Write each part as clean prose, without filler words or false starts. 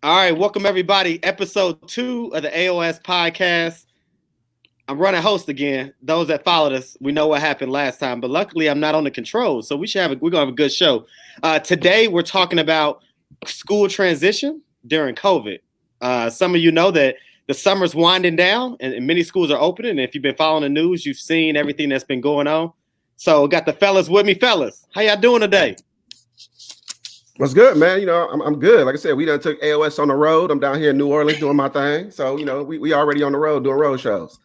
All right, welcome everybody. Episode 2 of the AOS Podcast. I'm running host again. Those that followed us, we know what happened last time, but luckily I'm not on the controls, so we're gonna have a good show. Today we're talking about school transition during COVID. Some of you know that the summer's winding down and many schools are opening. And if you've been following the news, you've seen everything that's been going on. So got the fellas with me. Fellas, how y'all doing today? What's good, man? I'm good. Like I said, we done took AOS on the road. I'm down here in New Orleans doing my thing. So, we already on the road doing road shows.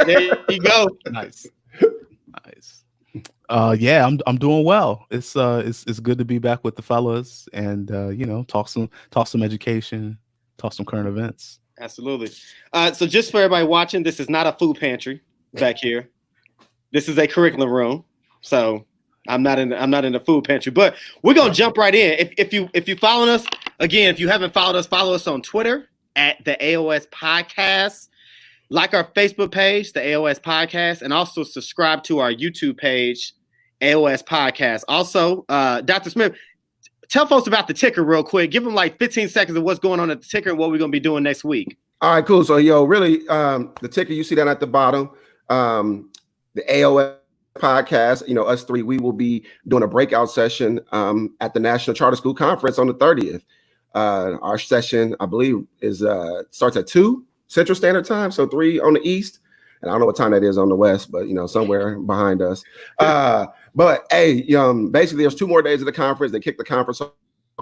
There you go. Nice. Yeah, I'm doing well. It's good to be back with the fellas and talk some education, talk some current events. Absolutely. So just for everybody watching, this is not a food pantry back here. This is a curriculum room. So I'm not in the food pantry, but we're gonna jump right in. If you following us, again, if you haven't followed us, follow us on Twitter at the AOS Podcast. Like our Facebook page, the AOS Podcast, and also subscribe to our YouTube page, AOS Podcast. Also, Dr. Smith, tell folks about the ticker real quick. Give them like 15 seconds of what's going on at the ticker and what we're gonna be doing next week. All right, cool. So, really, the ticker you see down at the bottom, the AOS Podcast, us three, we will be doing a breakout session at the National Charter School Conference on the 30th. Our session, I believe, is starts at 2 Central Standard Time, so 3 on the East. And I don't know what time that is on the West, but somewhere behind us. But hey, basically, there's 2 more days of the conference. They kick the conference off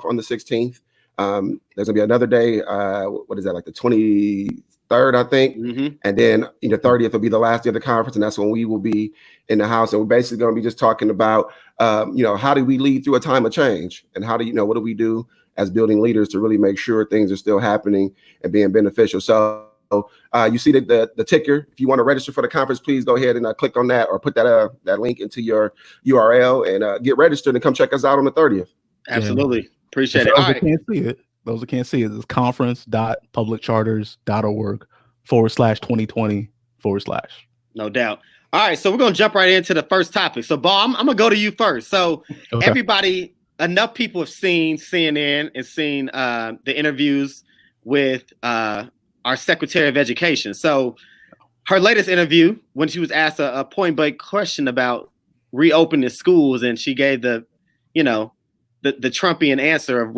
on the 16th. There's gonna be another day. What is that? Like the 23rd, I think. Mm-hmm. And then the 30th will be the last day of the conference, and that's when we will be in the house. And we're basically going to be just talking about, how do we lead through a time of change, and how do what do we do as building leaders to really make sure things are still happening and being beneficial. So you see the ticker. If you want to register for the conference, please go ahead and click on that or put that link into your URL and get registered and come check us out on the 30th. Absolutely. Appreciate it. Those that can't see it. Those that can't see it is conference.publiccharters.org/2020/. No doubt. All right, so we're gonna jump right into the first topic. So, Bob, I'm gonna go to you first. So, Okay. Everybody, enough people have seen CNN and seen the interviews with our Secretary of Education. So, her latest interview, when she was asked a point blank question about reopening schools, and she gave the Trumpian answer of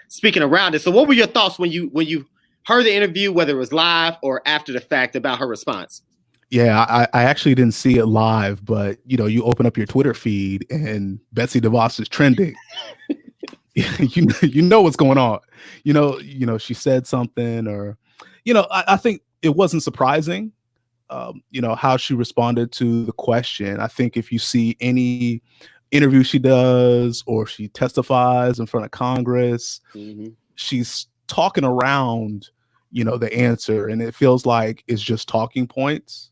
speaking around it. So, what were your thoughts when you heard the interview, whether it was live or after the fact, about her response? Yeah, I actually didn't see it live, but you open up your Twitter feed and Betsy DeVos is trending. you know what's going on. She said something, or I think it wasn't surprising. How she responded to the question. I think if you see any interview she does or she testifies in front of Congress, Mm-hmm. she's talking around the answer, and it feels like it's just talking points.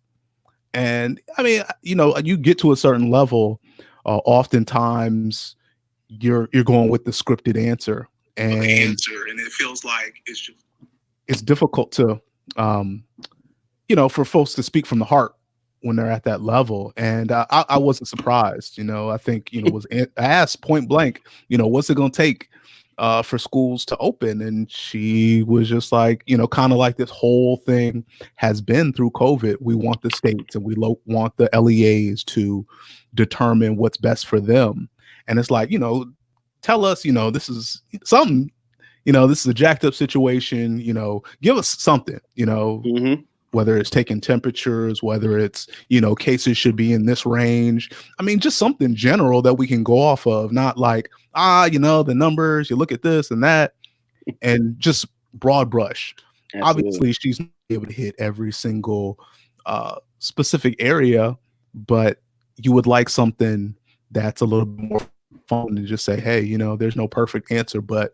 And I mean, you get to a certain level, oftentimes you're going with the scripted answer, and it feels like it's difficult to for folks to speak from the heart when they're at that level. And I wasn't surprised. I think was asked point blank, what's it going to take for schools to open? And she was just like, kind of like this whole thing has been through COVID. We want the states and we want the LEAs to determine what's best for them. And it's like, tell us, this is something, this is a jacked up situation, give us something, Mm-hmm. whether it's taking temperatures, whether it's, cases should be in this range. I mean, just something general that we can go off of, not like, the numbers, you look at this and that, and just broad brush. Absolutely. Obviously, she's not able to hit every single specific area, but you would like something that's a little bit more fun to just say, hey, there's no perfect answer, but,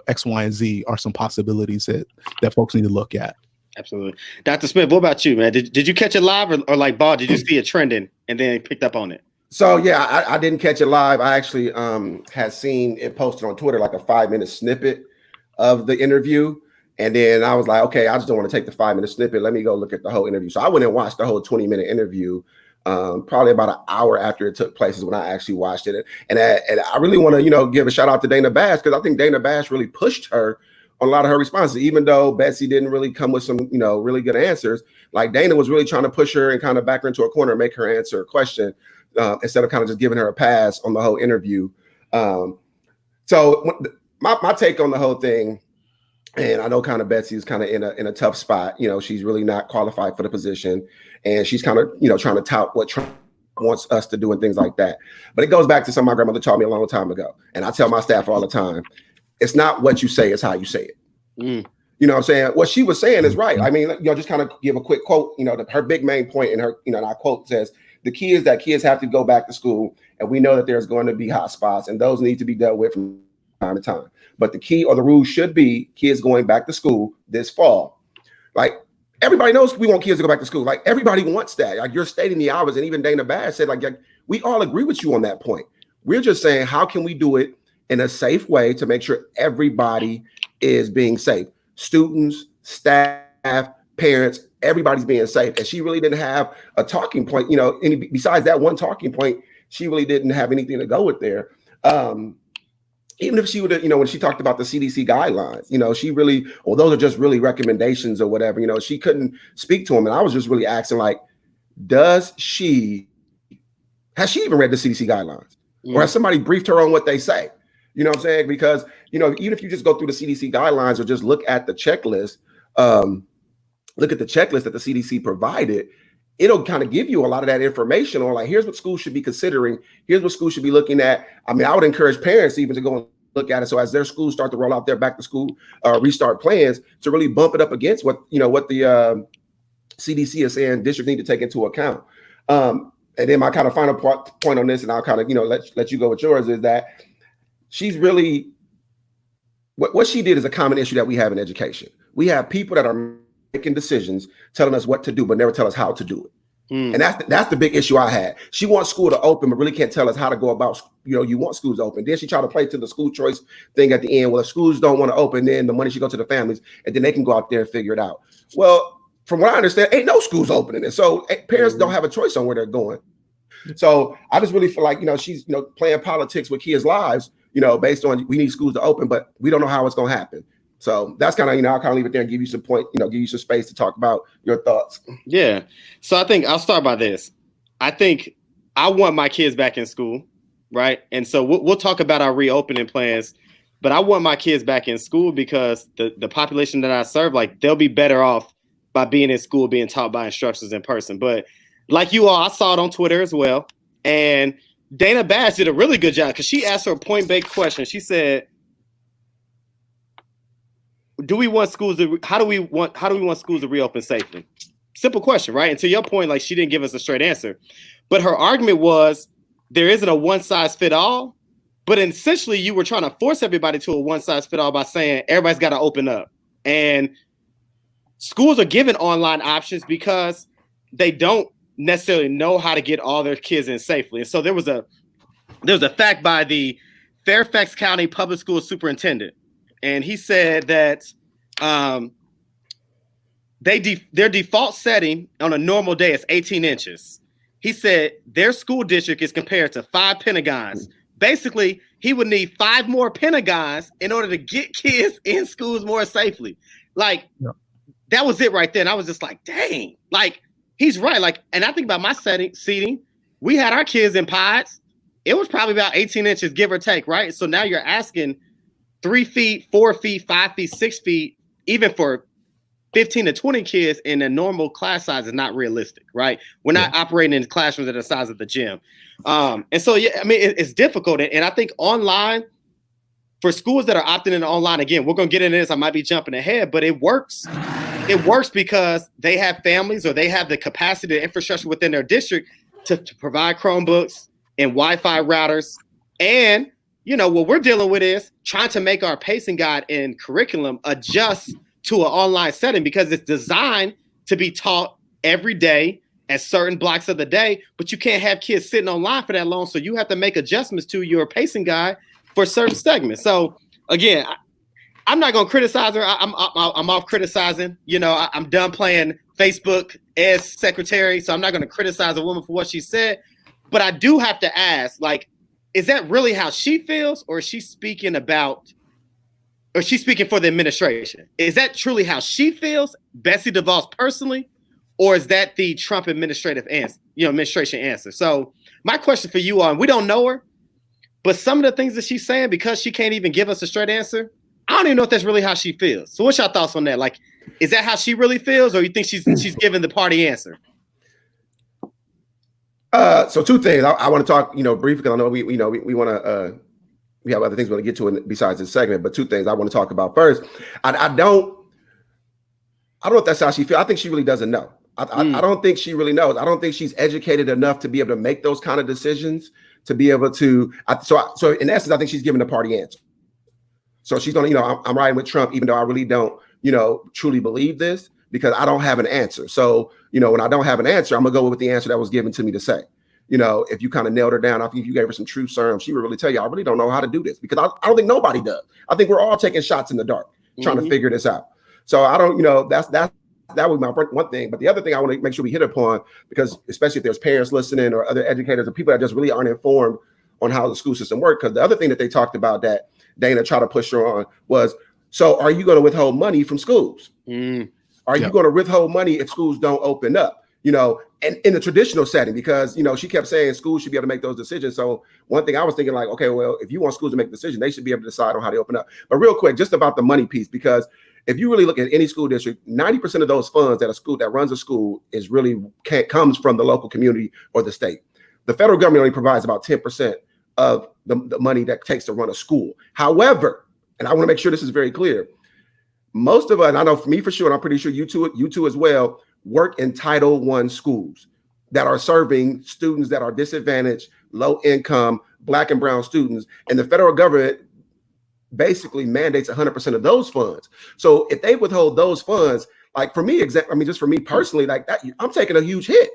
X, Y, and Z are some possibilities that folks need to look at. Absolutely. Dr. Smith, what about you, man? Did you catch it live or like Bob, did you see it trending and then picked up on it? So yeah, I didn't catch it live. I actually had seen it posted on Twitter, like a 5-minute snippet of the interview. And then I was like, okay, I just don't want to take the 5-minute snippet. Let me go look at the whole interview. So I went and watched the whole 20-minute interview. Probably about an hour after it took place is when I actually watched it. And I really want to, give a shout out to Dana Bash, because I think Dana Bash really pushed her on a lot of her responses, even though Betsy didn't really come with some, really good answers. Like Dana was really trying to push her and kind of back her into a corner and make her answer a question instead of kind of just giving her a pass on the whole interview. So my take on the whole thing, and I know kind of Betsy is kind of in a tough spot. She's really not qualified for the position, and she's kind of, trying to tout what Trump wants us to do and things like that. But it goes back to something my grandmother taught me a long time ago. And I tell my staff all the time, it's not what you say, it's how you say it. You know what I'm saying? What she was saying is right. I mean, just kind of give a quick quote, her big main point in her, and I quote says, the key is that kids have to go back to school, and we know that there's going to be hot spots, and those need to be dealt with from time to time. But the key or the rule should be kids going back to school this fall. Like, everybody knows we want kids to go back to school. Like, everybody wants that. Like, you're stating the hours, and even Dana Bash said, like, we all agree with you on that point. We're just saying, how can we do it in a safe way to make sure everybody is being safe? Students, staff, parents, everybody's being safe. And she really didn't have a talking point, besides that one talking point, she really didn't have anything to go with there. Even if she would have, when she talked about the CDC guidelines, she really, well, those are just really recommendations or whatever, she couldn't speak to them. And I was just really asking, like, has she even read the CDC guilines? Or has somebody briefed her on what they say? You know what I'm saying? Because, even if you just go through the CDC guidelines or just look at the checklist, that the CDC provided, it'll kind of give you a lot of that information on, like, here's what schools should be considering. Here's what schools should be looking at. I mean, I would encourage parents even to go and look at it. So as their schools start to roll out their back to school restart plans, to really bump it up against what the CDC is saying districts need to take into account. And then my kind of final point on this, and I'll kind of, let you go with yours, is that she's really, what she did is a common issue that we have in education. We have people that are making decisions, telling us what to do, but never tell us how to do it. And that's the big issue I had. She wants school to open, but really can't tell us how to go about, you want schools to open. Then she tried to play to the school choice thing at the end. Well, if schools don't want to open, then the money should go to the families, and then they can go out there and figure it out. Well, from what I understand, ain't no schools opening it. So parents don't have a choice on where they're going. So I just really feel like, she's, playing politics with kids' lives, based on we need schools to open, but we don't know how it's going to happen. So that's kind of, I'll kind of leave it there and give you some give you some space to talk about your thoughts. Yeah. So I think I'll start by this. I think I want my kids back in school, right? And so we'll talk about our reopening plans, but I want my kids back in school because the population that I serve, like, they'll be better off by being in school, being taught by instructors in person. But like you all, I saw it on Twitter as well. And Dana Bash did a really good job because she asked her a point-based question. She said, how do we want schools to reopen safely? Simple question, right? And to your point, like, she didn't give us a straight answer. But her argument was there isn't a one-size-fit-all, but essentially you were trying to force everybody to a one-size-fit-all by saying everybody's got to open up. And schools are given online options because they don't necessarily know how to get all their kids in safely. And so there was a fact by the Fairfax County Public School Superintendent, and he said that their default setting on a normal day is 18 inches. He said their school district is compared to 5 pentagons. Basically, he would need 5 more pentagons in order to get kids in schools more safely. Like, that was it right there. And I was just like, dang, like, he's right. Like, and I think about my seating, we had our kids in pods. It was probably about 18 inches, give or take, right? So now you're asking 3 feet, 4 feet, 5 feet, 6 feet, even for 15 to 20 kids in a normal class size is not realistic, right? We're not operating in classrooms at the size of the gym. And so, yeah, I mean, it's difficult. And I think online, for schools that are opting in online, again, we're going to get into this. I might be jumping ahead, but it works. It works because they have families or they have the capacity, the infrastructure within their district to provide Chromebooks and Wi-Fi routers. And, what we're dealing with is trying to make our pacing guide and curriculum adjust to an online setting because it's designed to be taught every day at certain blocks of the day, but you can't have kids sitting online for that long. So you have to make adjustments to your pacing guide for certain segments. So again, I'm not going to criticize her. I'm off criticizing. I'm done playing Facebook as secretary, so I'm not going to criticize a woman for what she said. But I do have to ask, like, is that really how she feels, or is she speaking about or she's speaking for the administration. Is that truly how she feels, Betsy DeVos personally, or is that the Trump administration answer? So my question for you we don't know her, but some of the things that she's saying, because she can't even give us a straight answer, I don't even know if that's really how she feels. So what's your thoughts on that? Like, is that how she really feels, or you think she's giving the party answer? So two things I want to talk, briefly, because I know we want to. We have other things we want to get to besides this segment, but two things I want to talk about first. I don't know if that's how she feels. I think she really doesn't know. I don't think she really knows. I don't think she's educated enough to be able to make those kind of decisions, to be able to. So in essence, I think she's giving the party answer. So she's going to, I'm riding with Trump, even though I really don't, truly believe this, because I don't have an answer. So, when I don't have an answer, I'm going to go with the answer that was given to me to say. If you kind of nailed her down, I think if you gave her some truth serum, she would really tell you, I really don't know how to do this, because I don't think nobody does. I think we're all taking shots in the dark, trying to figure this out. So I don't, that was my one thing. But the other thing I want to make sure we hit upon, because especially if there's parents listening or other educators or people that just really aren't informed on how the school system works. Because the other thing that they talked about that Dana tried to push her on was, so are you going to withhold money from schools? Are you going to withhold money if schools don't open up? And in the traditional setting, because, she kept saying schools should be able to make those decisions. So one thing I was thinking, like, okay, well, if you want schools to make decisions, they should be able to decide on how they open up. But real quick, just about the money piece, because if you really look at any school district, 90% of those funds that runs a school comes from the local community or the state. The federal government only provides about 10% of the money that takes to run a school. However, and I want to make sure this is very clear, most of us, and I know for me for sure, and I'm pretty sure you two as well, work in Title I schools that are serving students that are disadvantaged, low income, Black and brown students. And the federal government basically mandates 100% of those funds. So if they withhold those funds, like for me, just for me personally, like that, I'm taking a huge hit.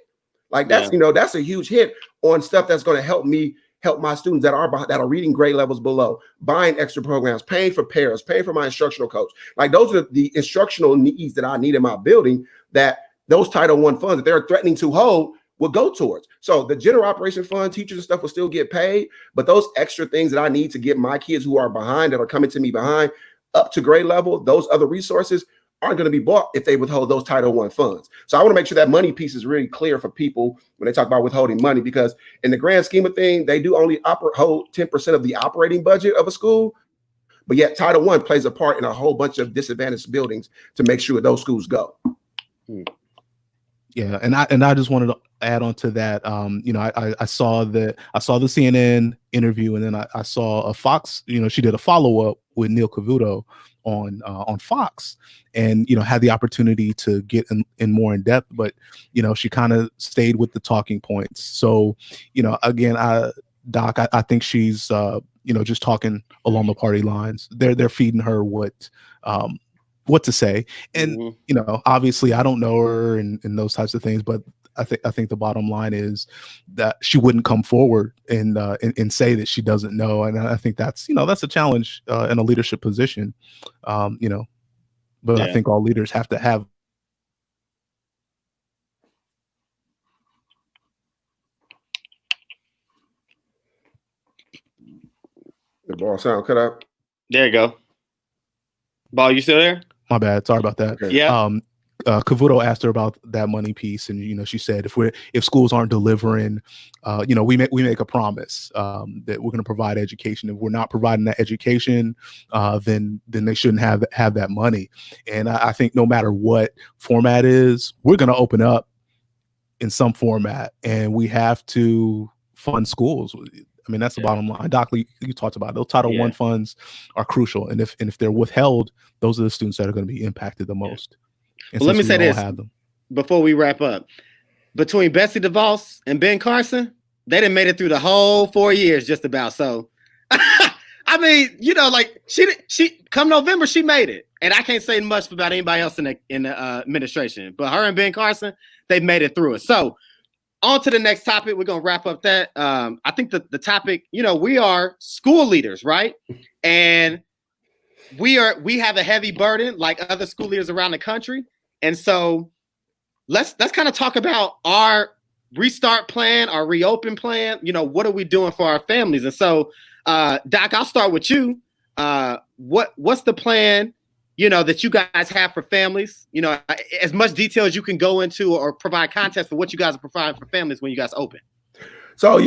Like that's, that's a huge hit on stuff that's going to help my students that are reading grade levels below, buying extra programs, paying for pairs, paying for my instructional coach. Like those are the instructional needs that I need in my building, that those Title I funds that they're threatening to hold will go towards. So the general operation fund, teachers and stuff will still get paid, but those extra things that I need to get my kids who are behind, that are coming to me behind, up to grade level, those other resources aren't going to be bought if they withhold those Title I funds. So I want to make sure that money piece is really clear for people when they talk about withholding money, because in the grand scheme of things, they do only hold 10% of the operating budget of a school, but yet Title I plays a part in a whole bunch of disadvantaged buildings to make sure those schools go. Yeah, and I just wanted to add on to that. I saw the CNN interview, and then I saw a Fox. She did a follow up with Neil Cavuto on Fox, and had the opportunity to get in more in depth, but she kind of stayed with the talking points. So again, Doc, I think she's just talking along the party lines. They're feeding her what to say, and obviously I don't know her and those types of things, but I think the bottom line is that she wouldn't come forward and say that she doesn't know, and I think that's a challenge in a leadership position, but yeah. I think all leaders have to have. The ball sound cut out. There you go. Ball, you still there? My bad. Sorry about that. Okay. Yeah. Cavuto asked her about that money piece, and she said if schools aren't delivering, we make a promise that we're going to provide education. If we're not providing that education, then they shouldn't have that money. And I think no matter what format is, we're going to open up in some format, and we have to fund schools. I mean, that's the bottom line. Doc, you talked about it. Those Title I funds are crucial, and if they're withheld, those are the students that are going to be impacted the most. Well, let me say this before we wrap up. Between Betsy DeVos and Ben Carson, they done made it through the whole 4 years just about. So, I mean, like she come November, she made it. And I can't say much about anybody else in the administration. But her and Ben Carson, they've made it through it. So, on to the next topic. We're going to wrap up that. I think the topic, we are school leaders, right? And we have a heavy burden like other school leaders around the country. And so let's kind of talk about our restart plan, our reopen plan. What are we doing for our families? And so, Doc, I'll start with you. what's the plan, that you guys have for families? As much detail as you can go into or provide context for what you guys are providing for families when you guys open. So,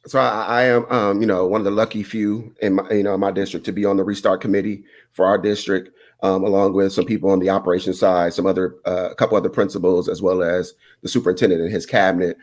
so I am, one of the lucky few in my district to be on the restart committee for our district, along with some people on the operations side, some other, a couple other principals, as well as the superintendent and his cabinet.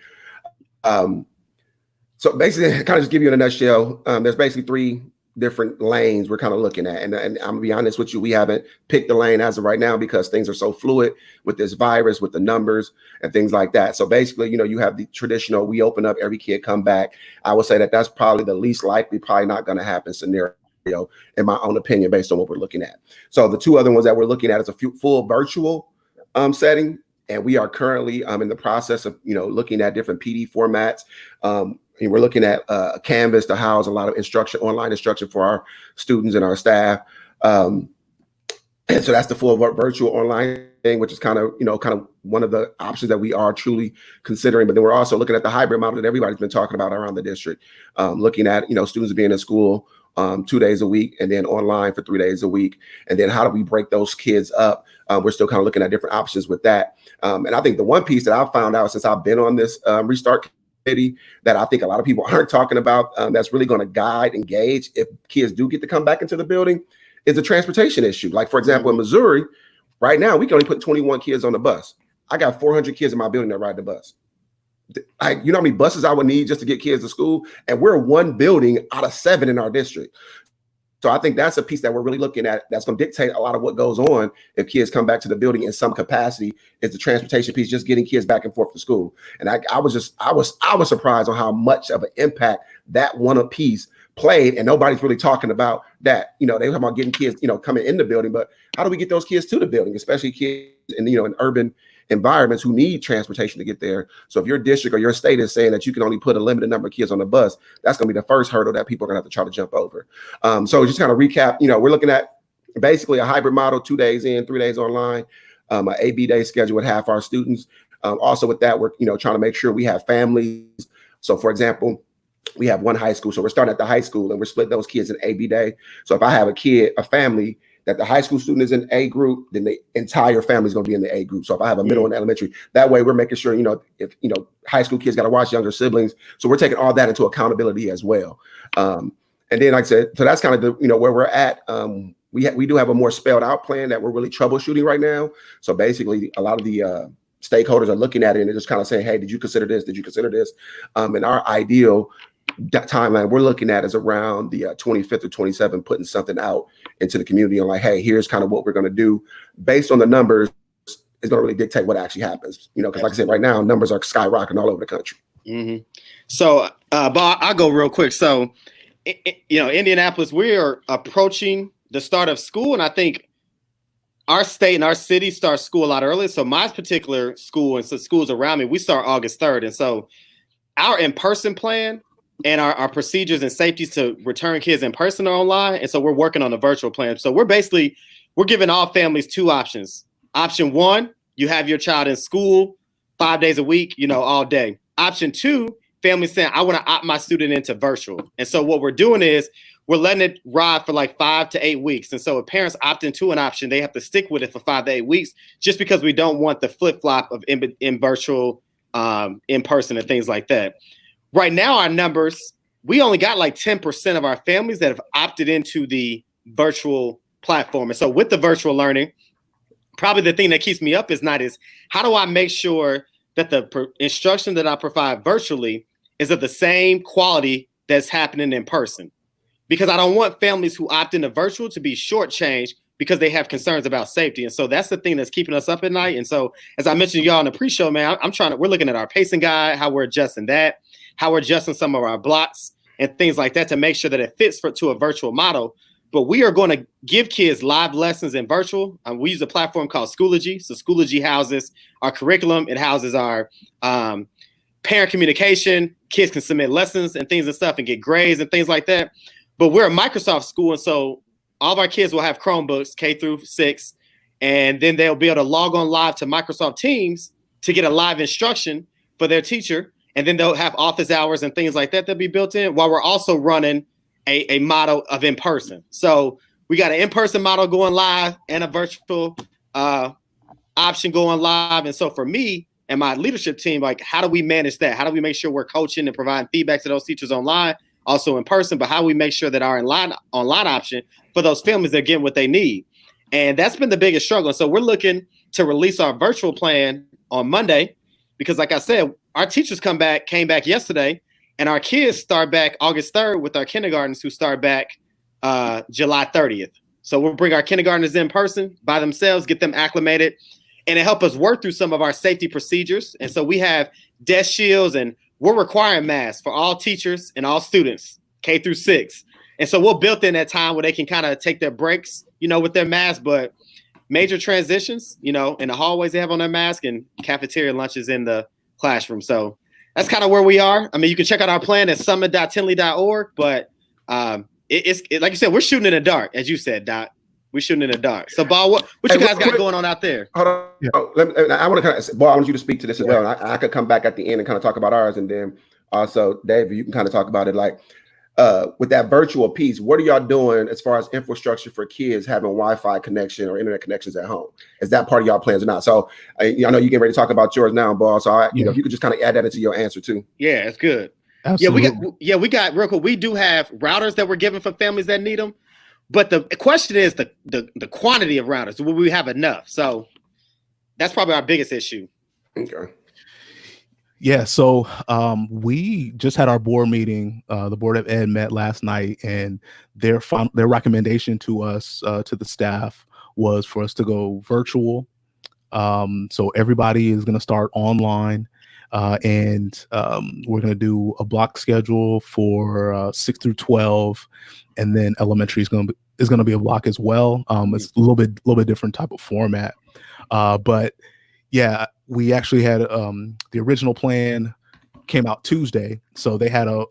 So basically, kind of just give you in a nutshell, there's basically 3 different lanes we're kind of looking at. And I'm gonna be honest with you, we haven't picked the lane as of right now because things are so fluid with this virus, with the numbers and things like that. So basically, you have the traditional, we open up, every kid come back. I would say that that's probably the least likely, probably not going to happen scenario, in my own opinion, based on what we're looking at. So the 2 other ones that we're looking at is a full virtual setting. And we are currently in the process of, looking at different PD formats. And we're looking at a Canvas to house a lot of instruction, online instruction for our students and our staff. And so that's the full virtual online thing, which is kind of one of the options that we are truly considering. But then we're also looking at the hybrid model that everybody's been talking about around the district, looking at, students being in school 2 days a week and then online for 3 days a week. And then how do we break those kids up? We're still kind of looking at different options with that. And I think the one piece that I've found out since I've been on this restart committee that I think a lot of people aren't talking about, that's really going to guide and gauge if kids do get to come back into the building, is the transportation issue. Like, for example, in Missouri, right now, we can only put 21 kids on the bus. I got 400 kids in my building that ride the bus. You know how many buses I would need just to get kids to school? And we're 1 building out of 7 in our district. So I think that's a piece that we're really looking at that's going to dictate a lot of what goes on if kids come back to the building in some capacity, is the transportation piece, just getting kids back and forth to school. And I was surprised on how much of an impact that one piece played, and nobody's really talking about that. They talk about getting kids, coming in the building, but how do we get those kids to the building, especially kids in, in urban environments who need transportation to get there? So if your district or your state is saying that you can only put a limited number of kids on the bus, that's going to be the first hurdle that people are going to have to try to jump over. So just kind of recap, we're looking at basically a hybrid model, 2 days in, 3 days online, an AB day schedule with half our students. Also with that, we're, trying to make sure we have families. So for example, we have 1 high school. So we're starting at the high school and we're splitting those kids in AB day. So if I have a family that the high school student is in A group, then the entire family is going to be in the A group. So if I have a middle and elementary, that way we're making sure, if, high school kids got to watch younger siblings. So we're taking all that into accountability as well. And then, like I said, so that's kind of the, where we're at. We do have a more spelled out plan that we're really troubleshooting right now. So basically a lot of the stakeholders are looking at it and they're just kind of saying, hey, did you consider this? Did you consider this? And our ideal timeline we're looking at is around the 25th or 27th, putting something out into the community on like, hey, here's kind of what we're going to do based on the numbers. Is going to really dictate what actually happens, because like I said, right now numbers are skyrocketing all over the country. Mm-hmm. So, Bob, I'll go real quick. So, Indianapolis, we are approaching the start of school, and I think our state and our city start school a lot earlier. So my particular school and so schools around me, we start August 3rd. And so our in-person plan and our procedures and safeties to return kids in person or online. And so we're working on a virtual plan. So we're giving all families 2 options. Option 1, you have your child in school 5 days a week, all day. Option 2, families saying, I want to opt my student into virtual. And so what we're doing is we're letting it ride for like 5 to 8 weeks. And so if parents opt into an option, they have to stick with it for 5 to 8 weeks, just because we don't want the flip-flop of in virtual, in person and things like that. Right now, our numbers, we only got like 10% of our families that have opted into the virtual platform. And so with the virtual learning, probably the thing that keeps me up is how do I make sure that the instruction that I provide virtually is of the same quality that's happening in person? Because I don't want families who opt into virtual to be shortchanged because they have concerns about safety. And so that's the thing that's keeping us up at night. And so, as I mentioned y'all in the pre-show, man, we're looking at our pacing guide, how we're adjusting that, how we're adjusting some of our blocks and things like that to make sure that it fits to a virtual model. But we are going to give kids live lessons in virtual. We use a platform called Schoology. So Schoology houses our curriculum. It houses our parent communication. Kids can submit lessons and things and stuff and get grades and things like that. But we're a Microsoft school, and so all of our kids will have Chromebooks, K through 6, and then they'll be able to log on live to Microsoft Teams to get a live instruction for their teacher, and then they'll have office hours and things like that that'll be built in, while we're also running a model of in person. So we got an in-person model going live and a virtual option going live. And so for me and my leadership team, like, how do we manage that? How do we make sure we're coaching and providing feedback to those teachers online, also in person, but how do we make sure that our online option for those families, they're getting what they need? And that's been the biggest struggle. So we're looking to release our virtual plan on Monday because, like I said, our teachers came back yesterday, and our kids start back August 3rd with our kindergartners who start back July 30th. So we'll bring our kindergartners in person by themselves, get them acclimated, and it help us work through some of our safety procedures. And so we have desk shields, and we're requiring masks for all teachers and all students, K through 6. And so we'll build in that time where they can kind of take their breaks, with their masks, but major transitions, in the hallways they have on their mask, and cafeteria lunches in the classroom. So that's kind of where we are. I mean, you can check out our plan at summit.tinley.org, but it's like you said, we're shooting in the dark, as you said, Doc. We're shooting in the dark. So, Ball, what you guys got going on out there? Hold on. Yeah. I want to kind of, Ball, I want you to speak to this as well. And I could come back at the end and kind of talk about ours, and then also, Dave, you can kind of talk about it. Like, with that virtual piece, what are y'all doing as far as infrastructure for kids having Wi-Fi connection or internet connections at home? Is that part of y'all plans or not? So I know you get ready to talk about yours now, Ball. So if you could just kind of add that into your answer too. Yeah, it's good. Absolutely. We got real quick. We do have routers that we're giving for families that need them, but the question is the quantity of routers. Will we have enough? So that's probably our biggest issue. Okay. Yeah, so we just had our board meeting. The Board of Ed met last night, and their recommendation to us, to the staff, was for us to go virtual. So everybody is going to start online, and we're going to do a block schedule for 6 through 12, and then elementary is going to be a block as well. It's a little bit different type of format, but yeah, we actually had the original plan came out Tuesday, so they had a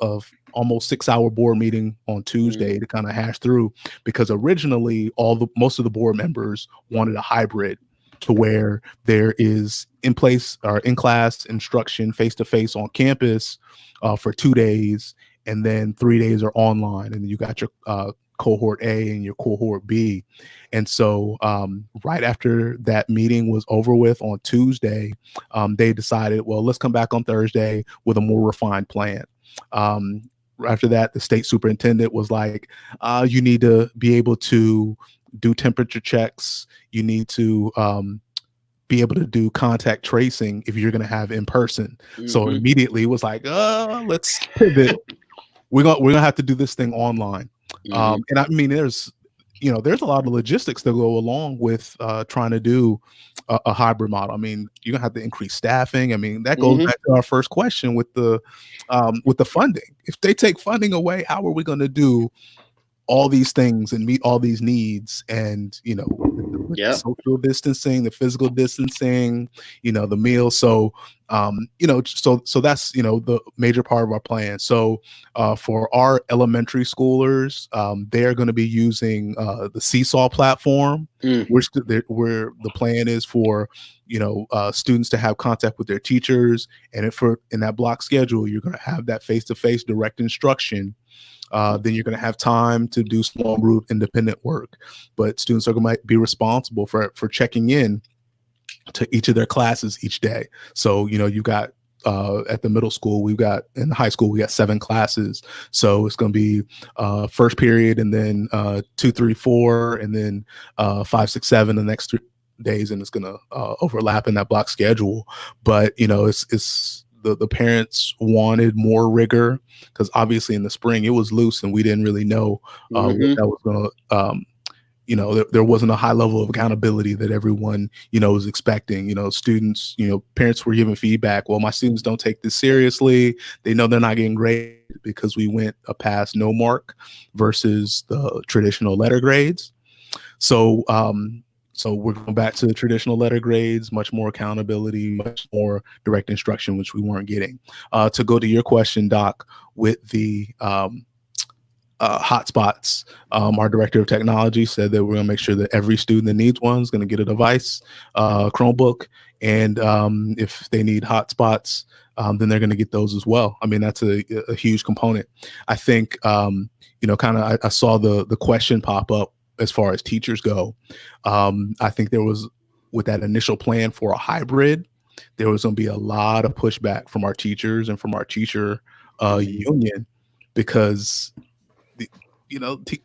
almost 6-hour board meeting on Tuesday to kind of hash through, because originally most of the board members wanted a hybrid to where there is in class instruction face to face on campus for 2 days, and then 3 days are online, and you got your cohort A and your cohort B. And so right after that meeting was over with on Tuesday, they decided, well, let's come back on Thursday with a more refined plan. After that, the state superintendent was like, you need to be able to do temperature checks. You need to be able to do contact tracing if you're going to have in person. Mm-hmm. So immediately it was like, let's pivot. We're gonna have to do this thing online. Mm-hmm. And I mean, there's a lot of logistics that go along with trying to do a hybrid model. I mean, you're gonna have to increase staffing. I mean, that goes back to our first question with the funding. If they take funding away, how are we going to do all these things and meet all these needs? And the social distancing, the physical distancing, the meal. So so that's the major part of our plan. So for our elementary schoolers, they're going to be using the Seesaw platform, where the plan is for students to have contact with their teachers, and in that block schedule, you're going to have that face-to-face direct instruction. Then you're going to have time to do small group independent work, but students are going to be responsible for checking in to each of their classes each day. So, you've got at the middle school, in high school, we got 7 classes. So it's going to be first period, and then 2, 3, 4, and then 5, 6, 7 the next 3 days. And it's going to overlap in that block schedule. But, it's the parents wanted more rigor, because obviously in the spring it was loose and we didn't really know what that was going to, there wasn't a high level of accountability that everyone, was expecting. Students, parents were giving feedback. Well, my students don't take this seriously. They know they're not getting graded because we went a pass no mark versus the traditional letter grades. So, so we're going back to the traditional letter grades, much more accountability, much more direct instruction, which we weren't getting. To go to your question, Doc, with the hotspots, our director of technology said that we're going to make sure that every student that needs one is going to get a device, Chromebook, and if they need hotspots, then they're going to get those as well. I mean, that's a huge component. I think, I saw the question pop up as far as teachers go. I think there was, with that initial plan for a hybrid, there was going to be a lot of pushback from our teachers and from our teacher union, because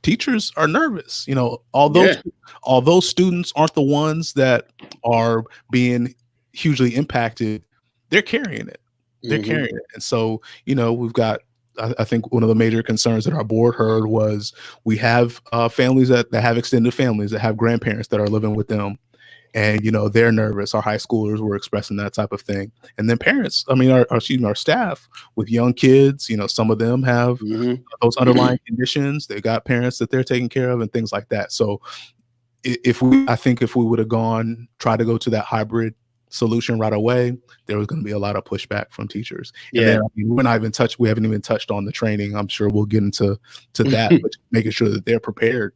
teachers are nervous. Although students aren't the ones that are being hugely impacted, they're carrying it. And so, we've got, I think one of the major concerns that our board heard was we have families that have extended families, that have grandparents that are living with them. And, they're nervous. Our high schoolers were expressing that type of thing. And then parents, our staff with young kids, some of them have those underlying conditions. They got parents that they're taking care of and things like that. So if we would have tried to go to that hybrid solution right away, there was going to be a lot of pushback from teachers. And then, we haven't even touched on the training. I'm sure we'll get into that, but making sure that they're prepared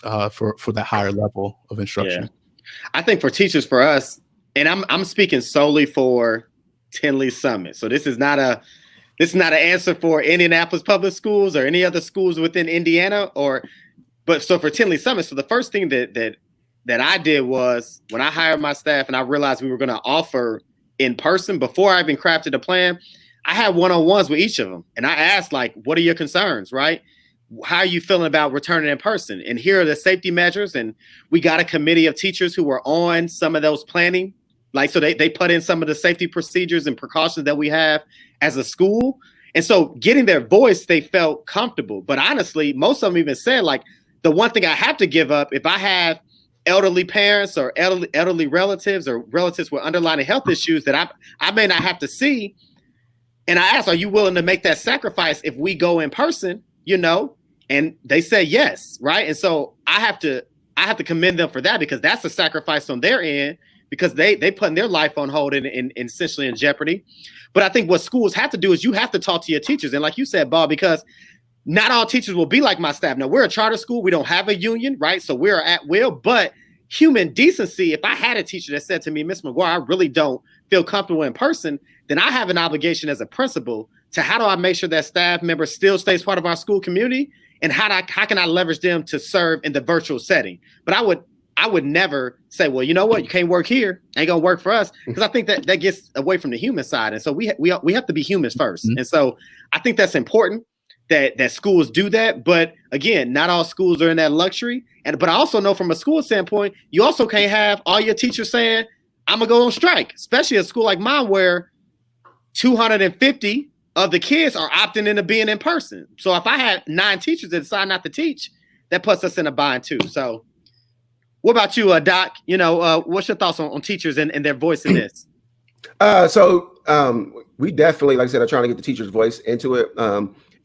for that higher level of instruction. Yeah. I think for teachers, for us, and I'm speaking solely for Tinley Summit. So this is not an answer for Indianapolis Public Schools or any other schools within Indiana, but for Tinley Summit. So the first thing that I did was, when I hired my staff and I realized we were going to offer in person, before I even crafted a plan, I had one-on-ones with each of them. And I asked, what are your concerns, right? How are you feeling about returning in person? And here are the safety measures. And we got a committee of teachers who were on some of those planning. So they put in some of the safety procedures and precautions that we have as a school. And so getting their voice, they felt comfortable. But honestly, most of them even said, the one thing I have to give up, if I have elderly parents or elderly relatives or relatives with underlying health issues that I may not have to see. And I asked, are you willing to make that sacrifice if we go in person, And they said yes, right? And so I have to commend them for that, because that's a sacrifice on their end, because they putting their life on hold and essentially in jeopardy. But I think what schools have to do is you have to talk to your teachers. And like you said, Bob, because not all teachers will be like my staff. Now, we're a charter school. We don't have a union, right? So we're at will. But human decency, if I had a teacher that said to me, Miss McGuire, I really don't feel comfortable in person, then I have an obligation as a principal to, how do I make sure that staff member still stays part of our school community? And how can I leverage them to serve in the virtual setting? But I would never say, well, you know what, you can't work here, ain't gonna work for us, because I think that gets away from the human side. And so we have to be humans first. And so I think that's important that schools do that. But again, not all schools are in that luxury. But I also know, from a school standpoint, you also can't have all your teachers saying, I'm gonna go on strike, especially a school like mine where 250 of the kids are opting into being in person. So if I had 9 teachers that decide not to teach, that puts us in a bind too. So what about you, Doc? What's your thoughts on teachers and their voice in this? We definitely, like I said, are trying to get the teacher's voice into it.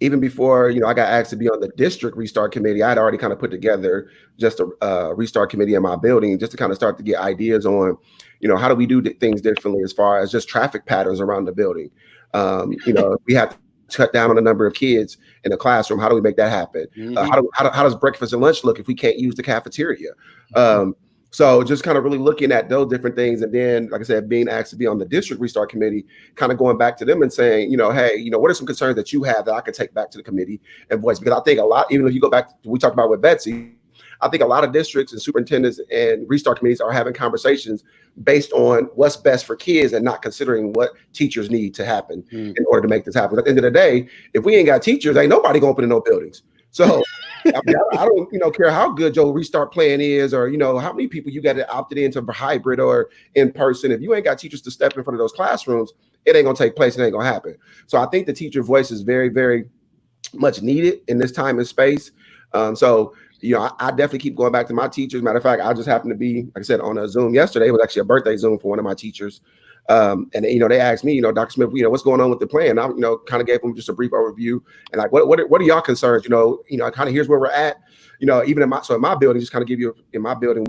Even before, I got asked to be on the district restart committee, I had already kind of put together just a restart committee in my building, just to kind of start to get ideas on, how do we do things differently as far as just traffic patterns around the building. We have to cut down on the number of kids in the classroom. How do we make that happen? How does breakfast and lunch look if we can't use the cafeteria? So just kind of really looking at those different things. And then, like I said, being asked to be on the district restart committee, kind of going back to them and saying, hey, what are some concerns that you have that I can take back to the committee and voice? Because I think a lot, even if you go back to, we talked about with Betsy, I think a lot of districts and superintendents and restart committees are having conversations based on what's best for kids and not considering what teachers need to happen in order to make this happen. At the end of the day, if we ain't got teachers, ain't nobody gonna open in no buildings. So I don't care how good your restart plan is, or how many people you got opted into hybrid or in person. If you ain't got teachers to step in front of those classrooms, it ain't gonna take place. It ain't gonna happen. So I think the teacher voice is very, very much needed in this time and space. I definitely keep going back to my teachers. Matter of fact, I just happened to be, like I said, on a Zoom yesterday. It was actually a birthday Zoom for one of my teachers. And they asked me, Dr. Smith, what's going on with the plan? I, kind of gave them just a brief overview and like, what are y'all concerns? Kind of here's where we're at. even in my building, just kind of give you, in my building,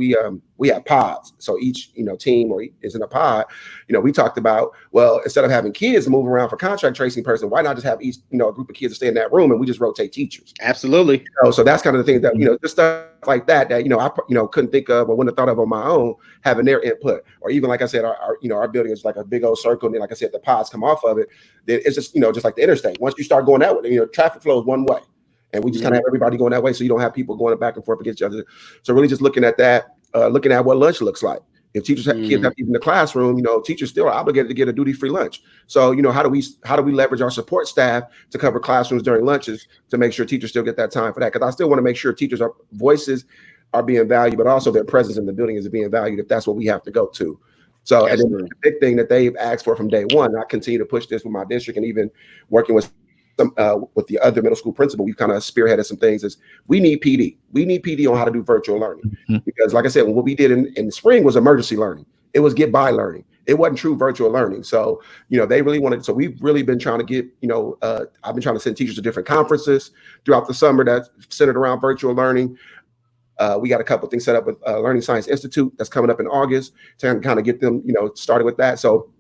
we have pods. So each, team is in a pod. We talked about, well, instead of having kids move around for contract tracing person, why not just have each, a group of kids to stay in that room and we just rotate teachers? Absolutely. So that's kind of the thing that, just stuff like that, I couldn't think of or wouldn't have thought of on my own, having their input. Or even, like I said, our building is like a big old circle. And then, like I said, the pods come off of it. Then it's just, just like the interstate. Once you start going that way, traffic flows one way. And we just kind of have everybody going that way, so you don't have people going back and forth against each other. So really just looking at that, looking at what lunch looks like. If teachers have kids have to eat in the classroom, teachers still are obligated to get a duty-free lunch. So, how do we leverage our support staff to cover classrooms during lunches to make sure teachers still get that time for that? Because I still want to make sure teachers' voices are being valued, but also their presence in the building is being valued if that's what we have to go to. So, and then the big thing that they've asked for from day one, I continue to push this with my district and even working with the other middle school principal, we've kind of spearheaded some things, is we need PD. We need PD on how to do virtual learning. Because like I said, what we did in the spring was emergency learning. It was get by learning. It wasn't true virtual learning. So, they really wanted, so we've really been trying to get, I've been trying to send teachers to different conferences throughout the summer that's centered around virtual learning. We got a couple of things set up with Learning Science Institute that's coming up in August to kind of get them, started with that. So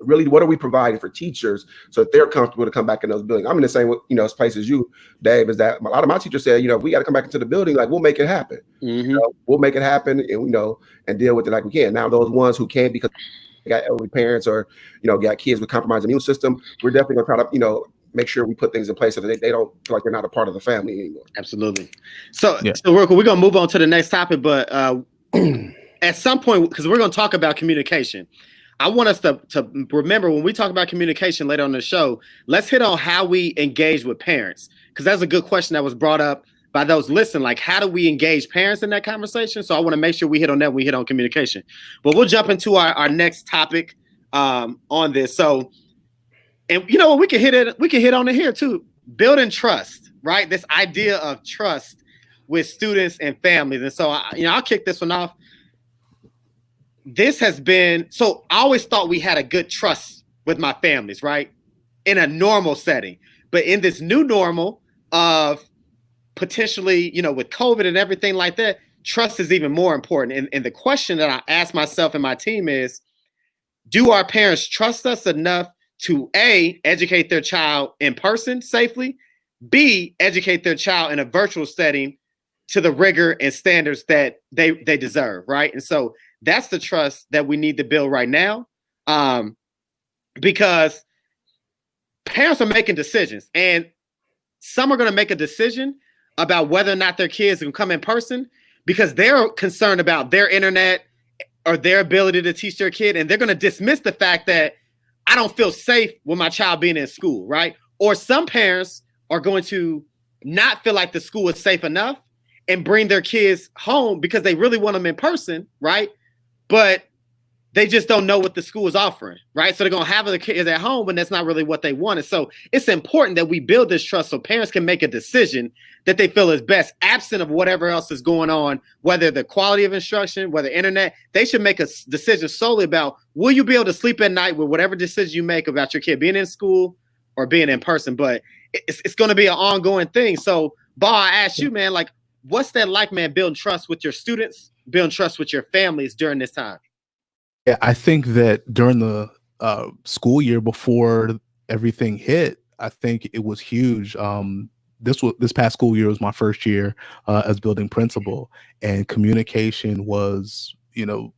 really, what are we providing for teachers so that they're comfortable to come back in those buildings? I'm in the same, place as you, Dave, is that a lot of my teachers said, we got to come back into the building, like we'll make it happen. We'll make it happen and, and deal with it like we can. Now, those ones who can't because they got elderly parents or, got kids with compromised immune system, we're definitely going to try to, make sure we put things in place so that they don't feel like they're not a part of the family anymore. Absolutely. So real quick, we're going to move on to the next topic, but at some point, because we're going to talk about communication, I want us to remember when we talk about communication later on the show, let's hit on how we engage with parents, because that's a good question that was brought up by those listening. Like, how do we engage parents in that conversation? So I want to make sure we hit on that. We hit on communication, but we'll jump into our next topic on this. So, and we can hit it. We can hit on it here too. Building trust, right? This idea of trust with students and families. And so, I'll kick this one off. This has been, so I always thought we had a good trust with my families, right? In a normal setting. But in this new normal of potentially, with COVID and everything like that, trust is even more important. And the question that I ask myself and my team is, do our parents trust us enough to A, educate their child in person safely, B, educate their child in a virtual setting to the rigor and standards that they deserve, right? And so that's the trust that we need to build right now, because parents are making decisions, and some are going to make a decision about whether or not their kids can come in person because they're concerned about their internet or their ability to teach their kid, and they're going to dismiss the fact that I don't feel safe with my child being in school, right? Or some parents are going to not feel like the school is safe enough and bring their kids home because they really want them in person, right? But they just don't know what the school is offering, right? So they're going to have the kids at home, but that's not really what they want. And so it's important that we build this trust so parents can make a decision that they feel is best, absent of whatever else is going on, whether the quality of instruction, whether internet. They should make a decision solely about, will you be able to sleep at night with whatever decision you make about your kid being in school or being in person? But it's going to be an ongoing thing. So, Ba, I asked you, man, like, what's that like, man, building trust with your students, building trust with your families during this time? Yeah, I think that during the school year before everything hit, I think it was huge. This past school year was my first year as building principal, and communication was, the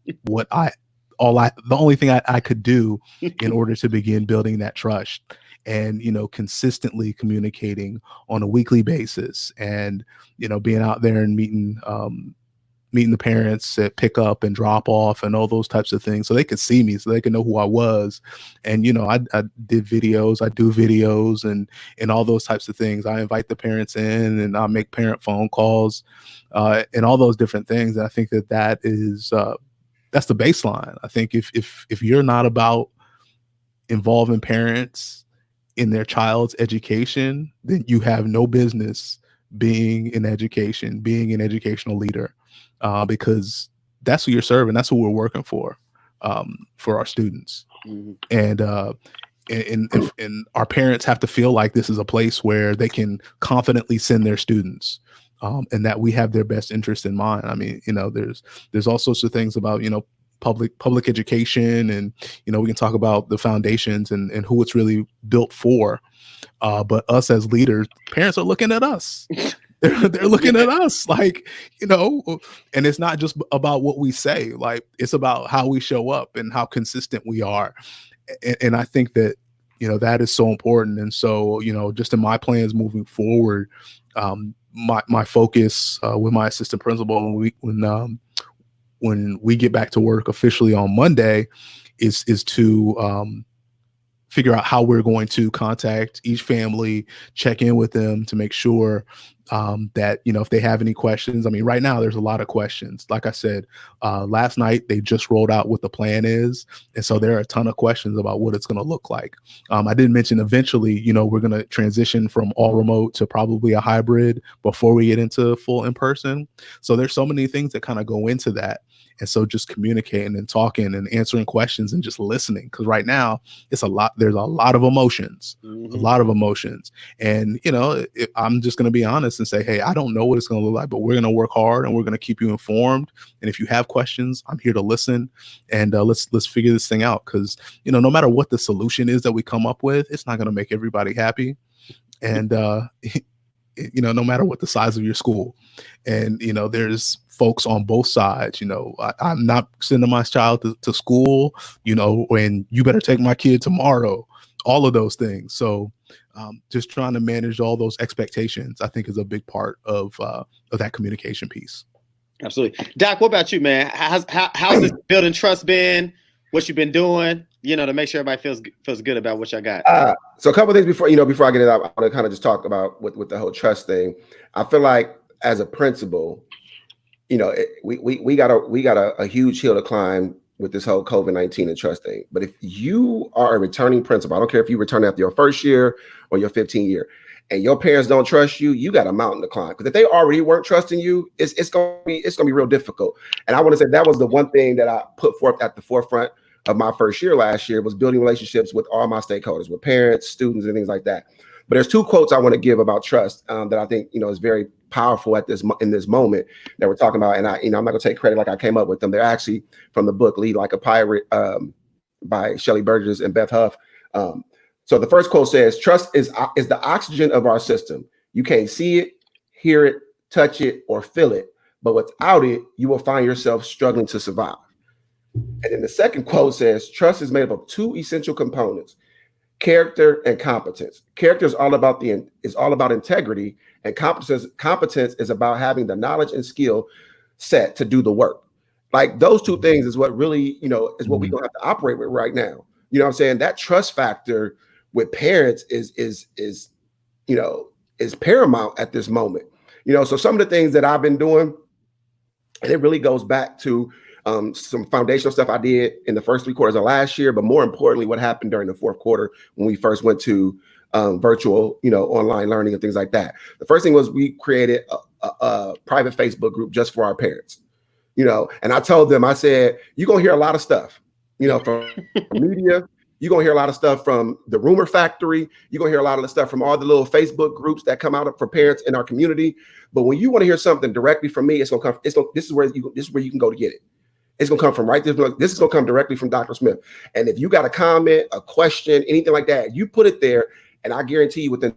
only thing I could do in order to begin building that trust, and consistently communicating on a weekly basis, and being out there and meeting the parents at pick up and drop off and all those types of things, so they could see me, so they could know who I was. And I did videos, I do videos, and all those types of things. I invite the parents in, and I make parent phone calls, and all those different things. And I think that is that's the baseline. I think if you're not about involving parents in their child's education, then you have no business being in education, being an educational leader. Because that's who you're serving. That's who we're working for our students. Mm-hmm. And our parents have to feel like this is a place where they can confidently send their students. and that we have their best interest in mind. I mean, there's all sorts of things about, public education, and, we can talk about the foundations and who it's really built for. But us as leaders, parents are looking at us. They're looking at us like, and it's not just about what we say, like it's about how we show up and how consistent we are. And I think that, that is so important. And so, just in my plans moving forward, my focus with my assistant principal when we get back to work officially on Monday is to figure out how we're going to contact each family, check in with them to make sure that, if they have any questions. I mean, right now there's a lot of questions. Like I said, last night they just rolled out what the plan is. And so there are a ton of questions about what it's going to look like. I did mention eventually, we're going to transition from all remote to probably a hybrid before we get into full in person. So there's so many things that kind of go into that. And so just communicating and talking and answering questions and just listening, because right now it's a lot. There's a lot of emotions, a lot of emotions. And, I'm just going to be honest and say, hey, I don't know what it's going to look like, but we're going to work hard and we're going to keep you informed. And if you have questions, I'm here to listen, and let's figure this thing out. Because, no matter what the solution is that we come up with, it's not going to make everybody happy. And, no matter what the size of your school. And, there's folks on both sides. I'm not sending my child to school, and you better take my kid tomorrow, all of those things. So just trying to manage all those expectations, I think, is a big part of that communication piece. Absolutely. Doc, what about you, man? How's this building trust been? What you've been doing, to make sure everybody feels good about what y'all got? So a couple of things before I get it out, I want to kind of just talk about with the whole trust thing. I feel like as a principal, we got a huge hill to climb with this whole COVID-19 and trust thing. But if you are a returning principal, I don't care if you return after your first year or your 15th year, and your parents don't trust you, you got a mountain to climb. Because if they already weren't trusting you, it's gonna be real difficult. And I want to say that was the one thing that I put forth at the forefront of my first year last year, was building relationships with all my stakeholders, with parents, students, and things like that. But there's two quotes I want to give about trust that I think is very powerful in this moment that we're talking about. And I'm not going to take credit like I came up with them. They're actually from the book Lead Like a Pirate by Shelley Burgess and Beth Huff. So the first quote says, "Trust is the oxygen of our system. You can't see it, hear it, touch it, or feel it, but without it, you will find yourself struggling to survive." And then the second quote says, "Trust is made up of two essential components: character and competence. Character is all about integrity, and competence is about having the knowledge and skill set to do the work." Like those two things is what really, is what we're gonna have to operate with right now. You know what I'm saying? That trust factor with parents is paramount at this moment. So some of the things that I've been doing, and it really goes back to some foundational stuff I did in the first 3 quarters of last year, but more importantly, what happened during the 4th quarter when we first went to virtual, online learning and things like that. The first thing was we created a private Facebook group just for our parents, and I told them, I said, you're going to hear a lot of stuff, from media. You're going to hear a lot of stuff from the rumor factory. You're going to hear a lot of the stuff from all the little Facebook groups that come out for parents in our community. But when you want to hear something directly from me, this is where you can go to get it. It's going to come from right there. This is going to come directly from Dr. Smith. And if you got a comment, a question, anything like that, you put it there, and I guarantee you within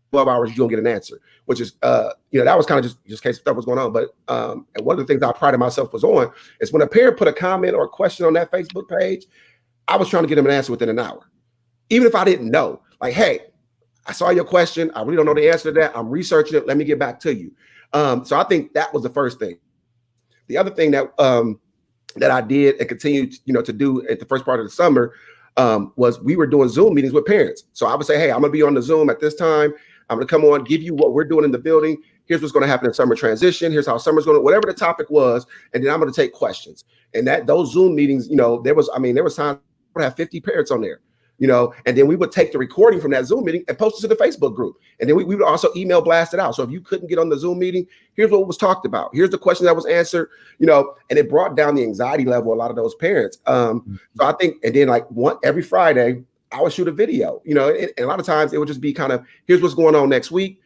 12 hours, you're going to get an answer, which is, that was kind of just in case stuff was going on. But and one of the things I prided myself was on is when a parent put a comment or a question on that Facebook page, I was trying to get them an answer within an hour. Even if I didn't know, like, hey, I saw your question. I really don't know the answer to that. I'm researching it. Let me get back to you. So I think that was the first thing. The other thing that I did and continued, to do at the first part of the summer was we were doing Zoom meetings with parents. So I would say, hey, I'm going to be on the Zoom at this time. I'm going to come on, give you what we're doing in the building. Here's what's going to happen in summer transition. Here's how summer's going to, whatever the topic was. And then I'm going to take questions. And those Zoom meetings, there was times I would have 50 parents on there, and then we would take the recording from that Zoom meeting and post it to the Facebook group. And then we would also email blast it out. So if you couldn't get on the Zoom meeting, here's what was talked about. Here's the question that was answered, and it brought down the anxiety level of a lot of those parents. So I think, and then every Friday, I would shoot a video, and a lot of times it would just be kind of, here's what's going on next week.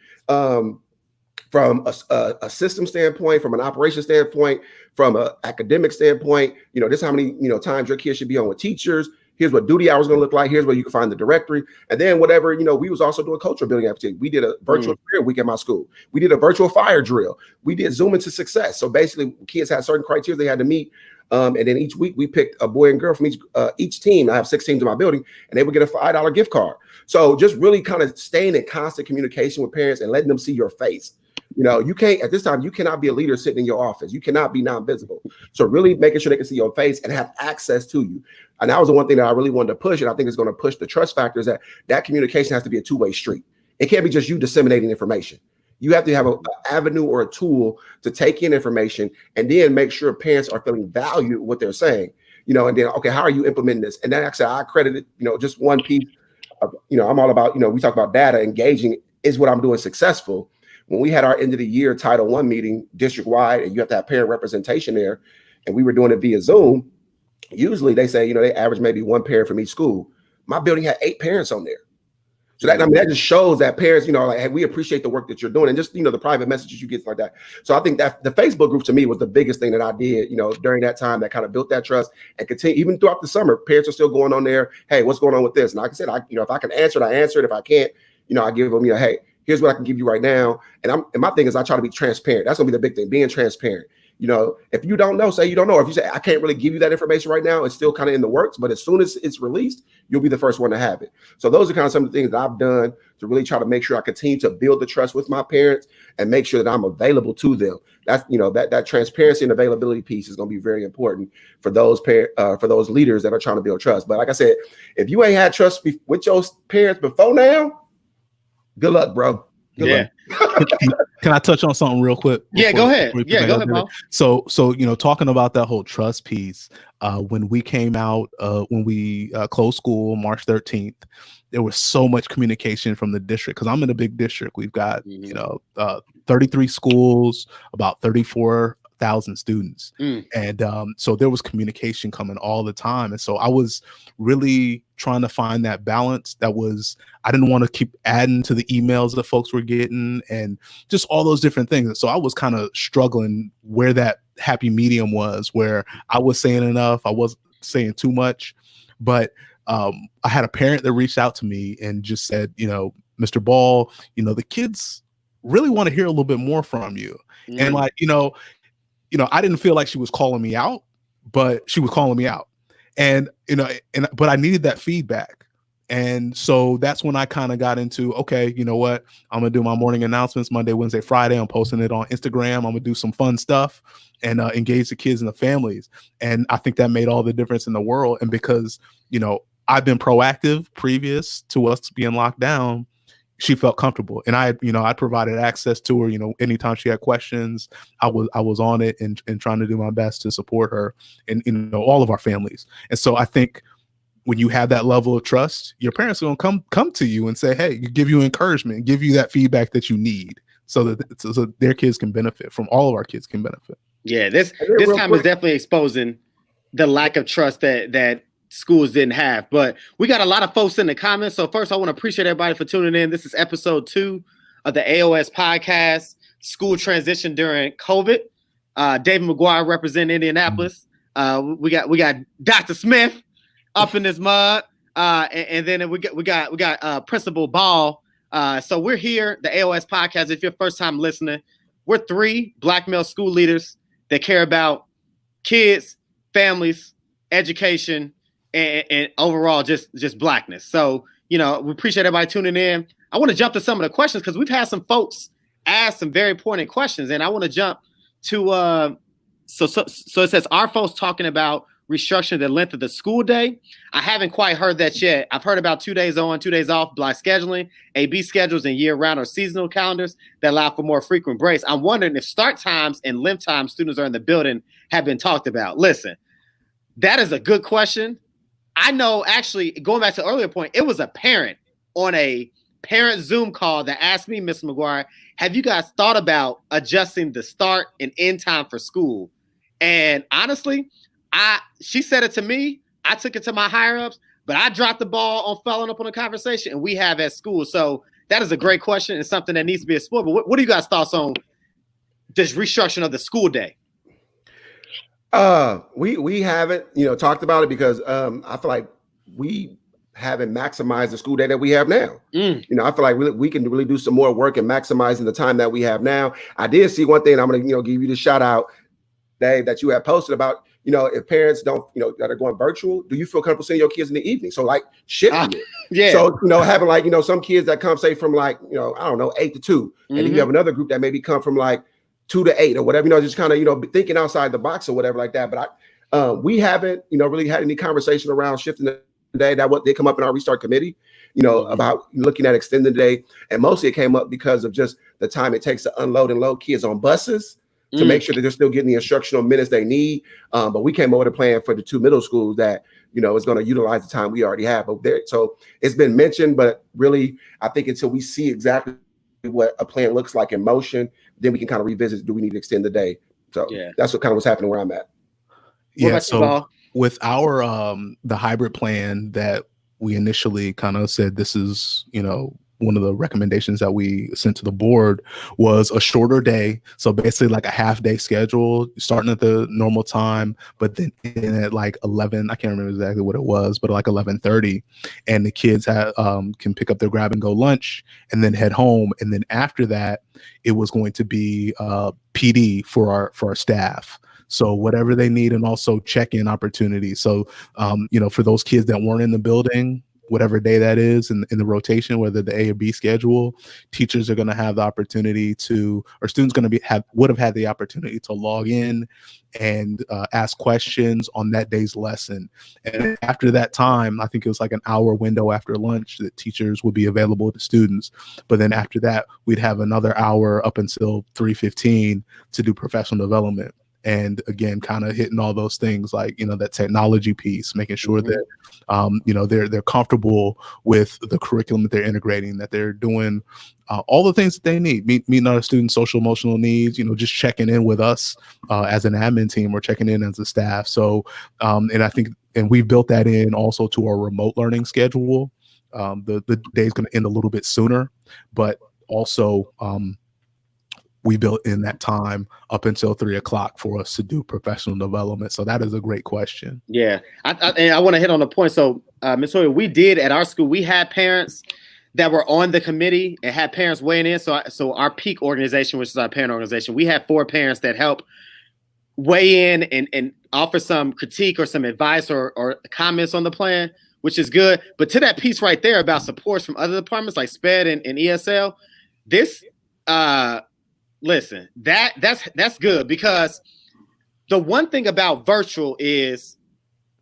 from a system standpoint, from an operation standpoint, from an academic standpoint. This is how many times your kid should be on with teachers. Here's what duty hours going to look like. Here's where you can find the directory. And then whatever, we was also doing cultural building activity. We did a virtual career week at my school. We did a virtual fire drill. We did Zoom into success. So basically kids had certain criteria they had to meet. And then each week we picked a boy and girl from each team. I have 6 teams in my building, and they would get a $5 gift card. So just really kind of staying in constant communication with parents and letting them see your face. You can't, at this time, you cannot be a leader sitting in your office. You cannot be non-visible. So really making sure they can see your face and have access to you. And that was the one thing that I really wanted to push. And I think it's going to push the trust factors that communication has to be a two-way street. It can't be just you disseminating information. You have to have an avenue or a tool to take in information and then make sure parents are feeling valued what they're saying, and then, okay, how are you implementing this? And then actually I credited, just one piece of, I'm all about, we talk about data engaging is what I'm doing successful. When we had our end of the year Title I meeting district wide, and you have to have parent representation there, and we were doing it via Zoom, usually they say, they average maybe 1 parent from each school. My building had 8 parents on there. So that just shows that parents, hey, we appreciate the work that you're doing, and just, the private messages you get like that. So I think that the Facebook group to me was the biggest thing that I did, during that time that kind of built that trust and continue even throughout the summer. Parents are still going on there. Hey, what's going on with this? And like I said, if I can answer it, I answer it. If I can't, I give them, hey, here's what I can give you right now. And my thing is I try to be transparent. That's gonna be the big thing, being transparent. If you don't know, say you don't know. If you say, I can't really give you that information right now, it's still kind of in the works, but as soon as it's released, you'll be the first one to have it. So those are kind of some of the things that I've done to really try to make sure I continue to build the trust with my parents and make sure that I'm available to them. That's, that transparency and availability piece is going to be very important for those for those leaders that are trying to build trust. But like I said, if you ain't had trust with your parents before now, good luck, bro. Good luck. Can I touch on something real quick? Yeah, go ahead. Yeah, go ahead, Paul. So talking about that whole trust piece, when we came out, when we closed school March 13th, there was so much communication from the district, because I'm in a big district. We've got 33 schools, about 34,000 students, and so there was communication coming all the time. And so I was really trying to find that balance. I didn't want to keep adding to the emails that folks were getting and just all those different things. And so I was kind of struggling where that happy medium was, where I was saying enough, I wasn't saying too much. But I had a parent that reached out to me and just said, Mr. Ball, the kids really want to hear a little bit more from you. And like, I didn't feel like she was calling me out, but she was calling me out. And, but I needed that feedback. And so that's when I kind of got into, okay, you know what? I'm going to do my morning announcements Monday, Wednesday, Friday. I'm posting it on Instagram. I'm going to do some fun stuff and engage the kids and the families. And I think that made all the difference in the world. And because, I've been proactive previous to us being locked down, she felt comfortable. And I provided access to her, anytime she had questions, I was on it and trying to do my best to support her and, all of our families. And so I think when you have that level of trust, your parents are going to come to you and say, hey, give you encouragement, give you that feedback that you need so their kids can benefit from, all of our kids can benefit. Yeah. This time is definitely exposing the lack of trust that schools didn't have. But we got a lot of folks in the comments. So first, I want to appreciate everybody for tuning in. This is episode 2 of the AOS Podcast, School Transition During COVID. David McGuire representing Indianapolis. We got Dr. Smith up in this mud. And then we got Principal Ball. So we're here, the AOS Podcast. If you're first time listening, we're 3 Black male school leaders that care about kids, families, education, and overall just Blackness. So, we appreciate everybody tuning in. I want to jump to some of the questions because we've had some folks ask some very important questions. And I want to jump to, so it says, are folks talking about restructuring the length of the school day? I haven't quite heard that yet. I've heard about 2 days on, 2 days off, block scheduling, AB schedules, and year-round or seasonal calendars that allow for more frequent breaks. I'm wondering if start times and length times students are in the building have been talked about. Listen, that is a good question. I know, actually, going back to the earlier point, it was a parent on a parent Zoom call that asked me, Mr. McGuire, have you guys thought about adjusting the start and end time for school? And honestly, she said it to me. I took it to my higher ups, but I dropped the ball on following up on the conversation, and we have at school. So that is a great question and something that needs to be explored. But what are you guys' thoughts on this restructuring of the school day? We haven't, talked about it because I feel like we haven't maximized the school day that we have now. I feel like we can really do some more work in maximizing the time that we have now. I did see one thing, and I'm going to, give you the shout out, Dave, that you have posted about, if parents don't, that are going virtual, do you feel comfortable seeing your kids in the evening? So like shifting it. Yeah. So, having like, some kids that come say from like, I don't know, 8 to 2. And then you have another group that maybe come from like 2 to 8 or whatever, just kind of, thinking outside the box or whatever like that. But we haven't, really had any conversation around shifting the day. That what they come up in our restart committee, about looking at extending the day. And mostly it came up because of just the time it takes to unload and load kids on buses to make sure that they're still getting the instructional minutes they need. But we came over to plan for the 2 middle schools that, is going to utilize the time we already have. So it's been mentioned, but really, I think until we see exactly what a plan looks like in motion, then we can kind of revisit, do we need to extend the day? So that's what kind of what's happening where I'm at. Yeah. So with our the hybrid plan that we initially kind of said, this is, one of the recommendations that we sent to the board was a shorter day. So basically like a half day schedule, starting at the normal time, but then at like 11, I can't remember exactly what it was, but like 11:30, and the kids can pick up their grab and go lunch and then head home. And then after that, it was going to be PD for our staff. So whatever they need, and also check-in opportunities. So, for those kids that weren't in the building, whatever day that is in the rotation, whether the A or B schedule, teachers are going to have the opportunity to, or students going to would have had the opportunity to log in and ask questions on that day's lesson. And after that time, I think it was like an hour window after lunch that teachers would be available to students. But then after that, we'd have another hour up until 3:15 to do professional development. And again, kind of hitting all those things like, that technology piece, making sure that, they're comfortable with the curriculum that they're integrating, that they're doing all the things that they need, meeting our students' social emotional needs, just checking in with us as an admin team or checking in as a staff. So, and I think, and we've built that in also to our remote learning schedule. The day's going to end a little bit sooner, but also, we built in that time up until 3:00 for us to do professional development. So that is a great question. Yeah. I want to hit on the point. So, Ms. Hoyer, we did at our school, we had parents that were on the committee and had parents weighing in. So our peak organization, which is our parent organization, we had 4 parents that help weigh in and offer some critique or some advice or comments on the plan, which is good. But to that piece right there about supports from other departments like SPED and ESL, this, listen, that's good, because the one thing about virtual is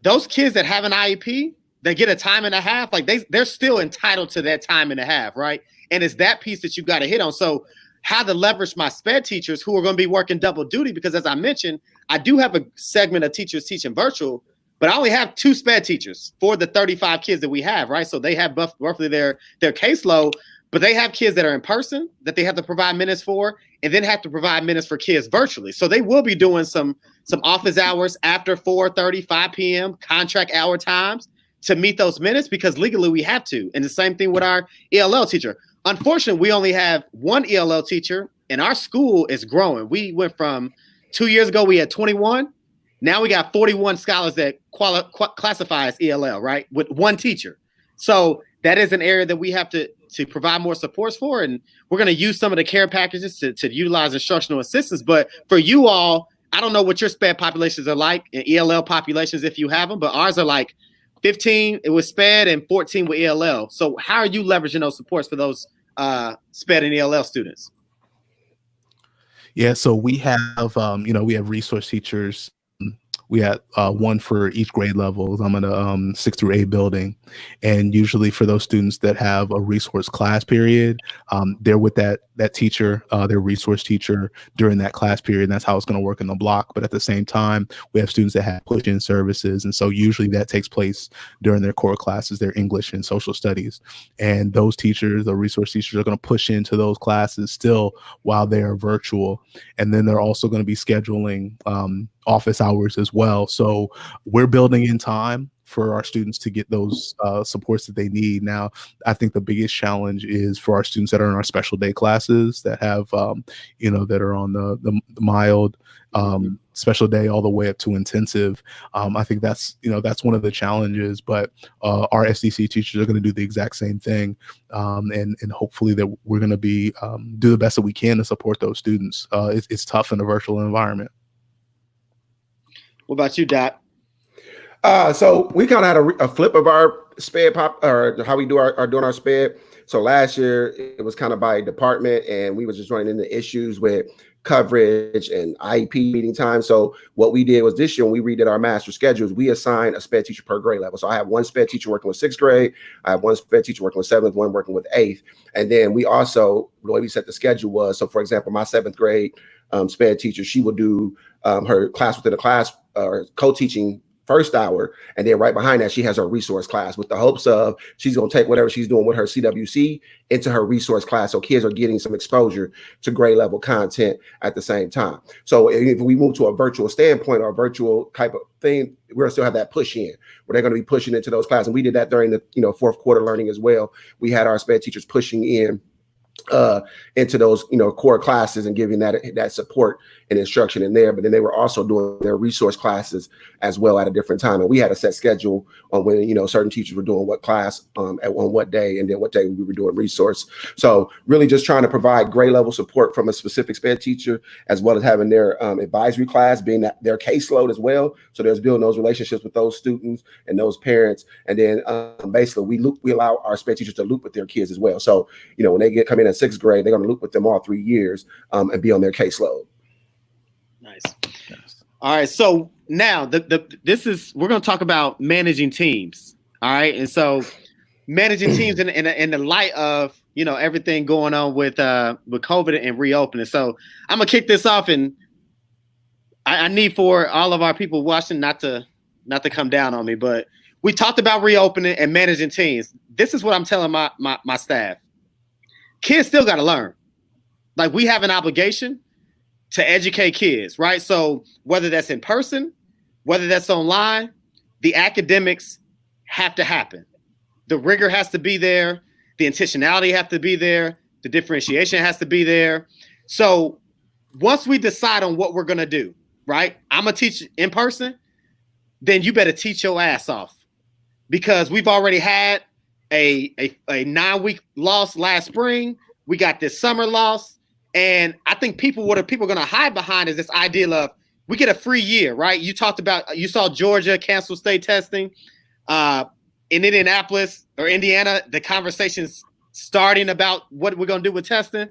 those kids that have an IEP, they get a time and a half, like they're still entitled to that time and a half, right? And it's that piece that you got to hit on. So how to leverage my SPED teachers who are going to be working double duty, because as I mentioned, I do have a segment of teachers teaching virtual, but I only have 2 SPED teachers for the 35 kids that we have, right? So they have roughly their caseload. But they have kids that are in person that they have to provide minutes for, and then have to provide minutes for kids virtually. So they will be doing some office hours after 4:30, 5 p.m., contract hour times to meet those minutes, because legally we have to. And the same thing with our ELL teacher. Unfortunately, we only have 1 ELL teacher, and our school is growing. We went from 2 years ago, we had 21. Now we got 41 scholars that classify as ELL, right? With 1 teacher. So that is an area that we have to provide more supports for. And we're going to use some of the care packages to utilize instructional assistance. But for you all, I don't know what your SPED populations are like and ELL populations if you have them, but ours are like 15 with SPED and 14 with ELL. So how are you leveraging those supports for those SPED and ELL students? Yeah, so we have, we have resource teachers. We had 1 for each grade level. I'm in a 6 through 8 building. And usually for those students that have a resource class period, they're with that teacher, their resource teacher during that class period. And that's how it's going to work in the block. But at the same time, we have students that have push-in services. And so usually that takes place during their core classes, their English and social studies. And those teachers, the resource teachers, are going to push into those classes still while they are virtual. And then they're also going to be scheduling office hours as well. So we're building in time for our students to get those supports that they need. Now, I think the biggest challenge is for our students that are in our special day classes that have, that are on the mild special day all the way up to intensive. I think that's one of the challenges, but our SDC teachers are going to do the exact same thing. And hopefully that we're going to be do the best that we can to support those students. It's tough in a virtual environment. What about you, Dot? So we kind of had a flip of our SPED pop, or how we do our SPED. So last year it was kind of by department, and we was just running into issues with coverage and IEP meeting time. So what we did was this year when we redid our master schedules, we assigned a SPED teacher per grade level. So I have one SPED teacher working with 6th grade, I have one SPED teacher working with 7th, one working with 8th. And then we also, the way we set the schedule was, so for example, my 7th grade SPED teacher, she would do her class within a class or co-teaching first hour, and then right behind that she has her resource class, with the hopes of she's going to take whatever she's doing with her CWC into her resource class, so kids are getting some exposure to grade level content at the same time. So if we move to a virtual standpoint or a virtual type of thing, we're going to still have that push in where they're going to be pushing into those classes. And we did that during the fourth quarter learning as well. We had our SPED teachers pushing in into those core classes and giving that support and instruction in there. But then they were also doing their resource classes as well at a different time, and we had a set schedule on when certain on what class on what day, and then what day we were doing resource. So really just trying to provide grade level support from a specific SPED teacher, as well as having their advisory class being their caseload as well. So there's building those relationships with those students and those parents, and then basically we allow our SPED teachers to loop with their kids as well. So when they come in at 6th grade, they're going to loop with them all 3 years and be on their caseload. Nice. All right. So now we're going to talk about managing teams. All right. And so managing teams in the light of, everything going on with COVID and reopening. So I'm going to kick this off, and I need for all of our people watching not to come down on me, but we talked about reopening and managing teams. This is what I'm telling my staff. Kids still got to learn. Like, we have an obligation to educate kids, right? So whether that's in person, whether that's online, the academics have to happen. The rigor has to be there. The intentionality have to be there. The differentiation has to be there. So once we decide on what we're going to do, right? I'm going to teach in person, then you better teach your ass off, because we've already had a 9-week loss last spring. We got this summer loss. And I think what are people going to hide behind is this idea of we get a free year, right? You saw Georgia cancel state testing. In Indianapolis or Indiana, the conversation's starting about what we're going to do with testing.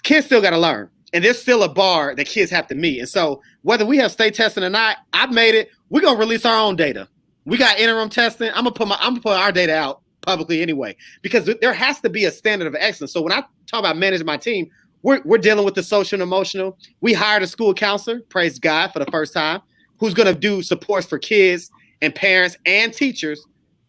Kids still got to learn. And there's still a bar that kids have to meet. And so whether we have state testing or not, I've made it. We're going to release our own data. We got interim testing. I'm gonna put our data out publicly anyway, because there has to be a standard of excellence. So when I talk about managing my team, we're dealing with the social and emotional. We hired a school counselor, praise God, for the first time, who's going to do supports for kids and parents and teachers.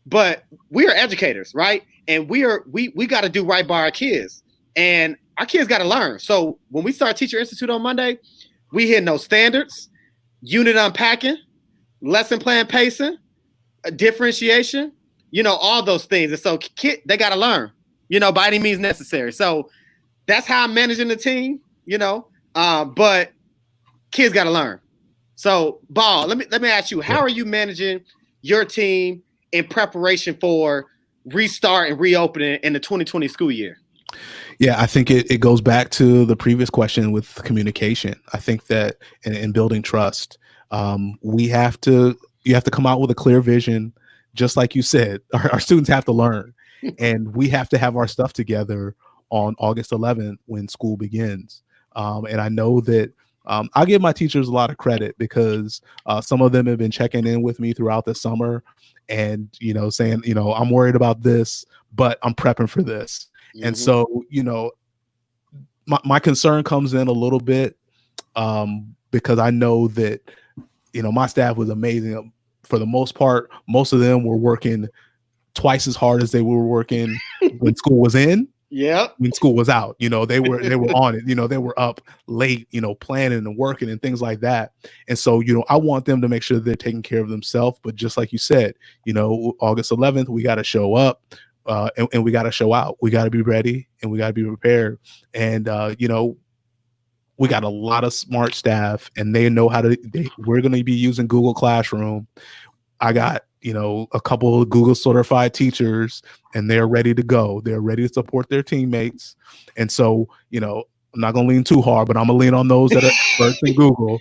But we are educators, right? And we got to do right by our kids, and our kids got to learn. So when we start Teacher Institute on Monday, we hit those standards, unit unpacking, lesson plan pacing, differentiation, all those things. And so they got to learn, by any means necessary. So that's how I'm managing the team, but kids got to learn. So, Ball, let me ask you, how are you managing your team in preparation for restart and reopening in the 2020 school year? Yeah, I think it goes back to the previous question with communication. I think that in building trust, you have to come out with a clear vision. Just like you said, our students have to learn, and we have to have our stuff together on August 11th when school begins. And I know that I give my teachers a lot of credit, because some of them have been checking in with me throughout the summer and, saying, I'm worried about this, but I'm prepping for this. Mm-hmm. And so, my concern comes in a little bit because I know that, my staff was amazing. For the most part, most of them were working twice as hard as they were working when school was in. Yep. When school was out, they were on it, they were up late, planning and working and things like that. And so, I want them to make sure they're taking care of themselves. But just like you said, August 11th, we got to show up and we got to show out. We got to be ready and we got to be prepared. And, we got a lot of smart staff and they know we're going to be using Google Classroom. I got, a couple of Google certified teachers and they're ready to go. They're ready to support their teammates. And so, I'm not going to lean too hard, but I'm going to lean on those that are experts in Google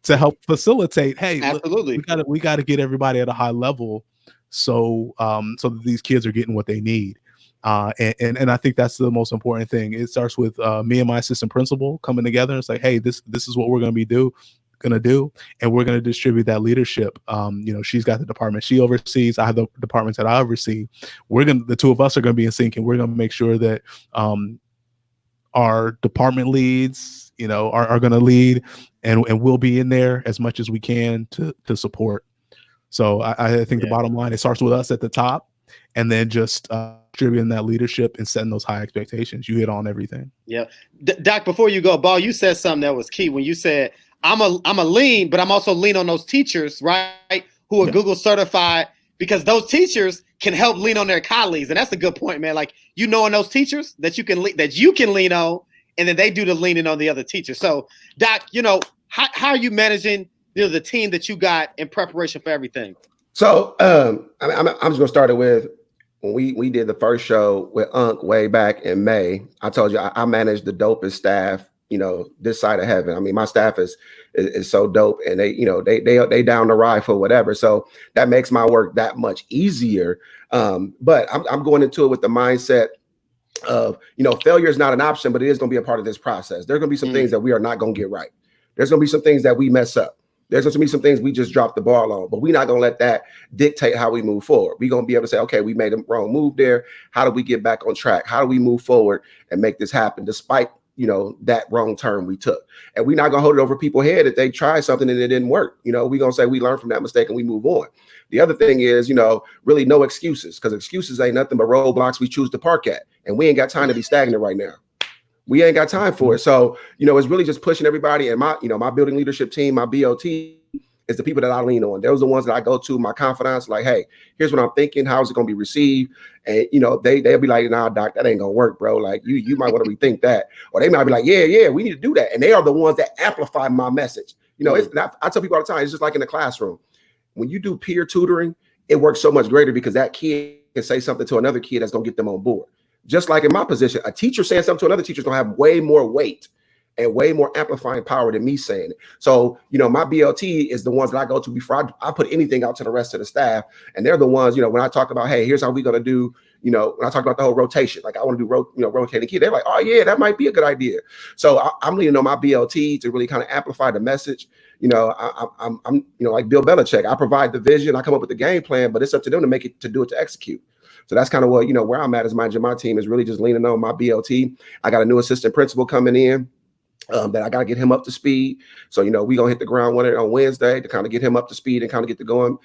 to help facilitate. Hey, absolutely. We got to get everybody at a high level. So that these kids are getting what they need. And I think that's the most important thing. It starts with me and my assistant principal coming together. It's like, hey, this is what we're going to do, and we're going to distribute that leadership. She's got the department she oversees. I have the departments that I oversee. The two of us are going to be in sync, and we're going to make sure that our department leads, are going to lead, and we'll be in there as much as we can to support. So I think the bottom line, it starts with us at the top, and then just distributing that leadership and setting those high expectations. You hit on everything. Yeah. Doc, before you go, Ball, you said something that was key when you said, I'm a lean, but I'm also lean on those teachers, right? Who are Google certified, because those teachers can help lean on their colleagues. And that's a good point, man. Like, knowing those teachers that you can lean on, and then they do the leaning on the other teachers. So Doc, how are you managing, the team that you got in preparation for everything? So I'm just gonna start it with when we did the first show with Unc way back in May. I told you I managed the dopest staff, this side of heaven. I mean, my staff is so dope, and they down the ride for whatever. So that makes my work that much easier. But I'm going into it with the mindset of, failure is not an option, but it is going to be a part of this process. There's going to be some things that we are not going to get right. There's going to be some things that we mess up. There's going to be some things we just dropped the ball on, but we're not going to let that dictate how we move forward. We're going to be able to say, okay, we made a wrong move there. How do we get back on track? How do we move forward and make this happen despite, that wrong turn we took? And we're not going to hold it over people's head if they try something and it didn't work. We're going to say we learned from that mistake and we move on. The other thing is, really no excuses, because excuses ain't nothing but roadblocks we choose to park at. And we ain't got time to be stagnant right now. We ain't got time for it. So, it's really just pushing everybody. And my building leadership team, my BOT, is the people that I lean on. Those are the ones that I go to, my confidants, like, hey, here's what I'm thinking. How is it going to be received? And, they'll be like, nah, Doc, that ain't going to work, bro. Like, you might want to rethink that. Or they might be like, yeah, we need to do that. And they are the ones that amplify my message. I tell people all the time, it's just like in the classroom. When you do peer tutoring, it works so much greater because that kid can say something to another kid that's going to get them on board. Just like in my position, a teacher saying something to another teacher is going to have way more weight and way more amplifying power than me saying it. So, my BLT is the ones that I go to before I put anything out to the rest of the staff. And they're the ones, when I talk about, hey, here's how we're going to do, when I talk about the whole rotation, like I want to do, rotating kid, they're like, oh yeah, that might be a good idea. So I'm leaning on my BLT to really kind of amplify the message. I'm like Bill Belichick. I provide the vision, I come up with the game plan, but it's up to them to do it to execute. So that's kind of what, where I'm at is my team is really just leaning on my BLT. I got a new assistant principal coming in. That I got to get him up to speed. So, we're going to hit the ground on Wednesday to kind of get him up to speed and kind of get to going.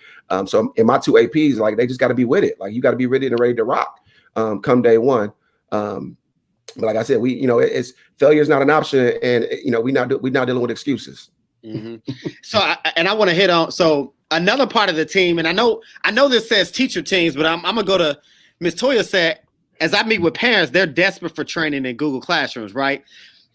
So in my two APs, like, they just got to be with it. Like, you got to be ready to rock come day one. But like I said, it's failure is not an option. And, we're not dealing with excuses. Mm-hmm. So, I want to hit on, so another part of the team, and I know this says teacher teams, but I'm going to go to Ms. Toya said, as I meet with parents, they're desperate for training in Google Classrooms, right?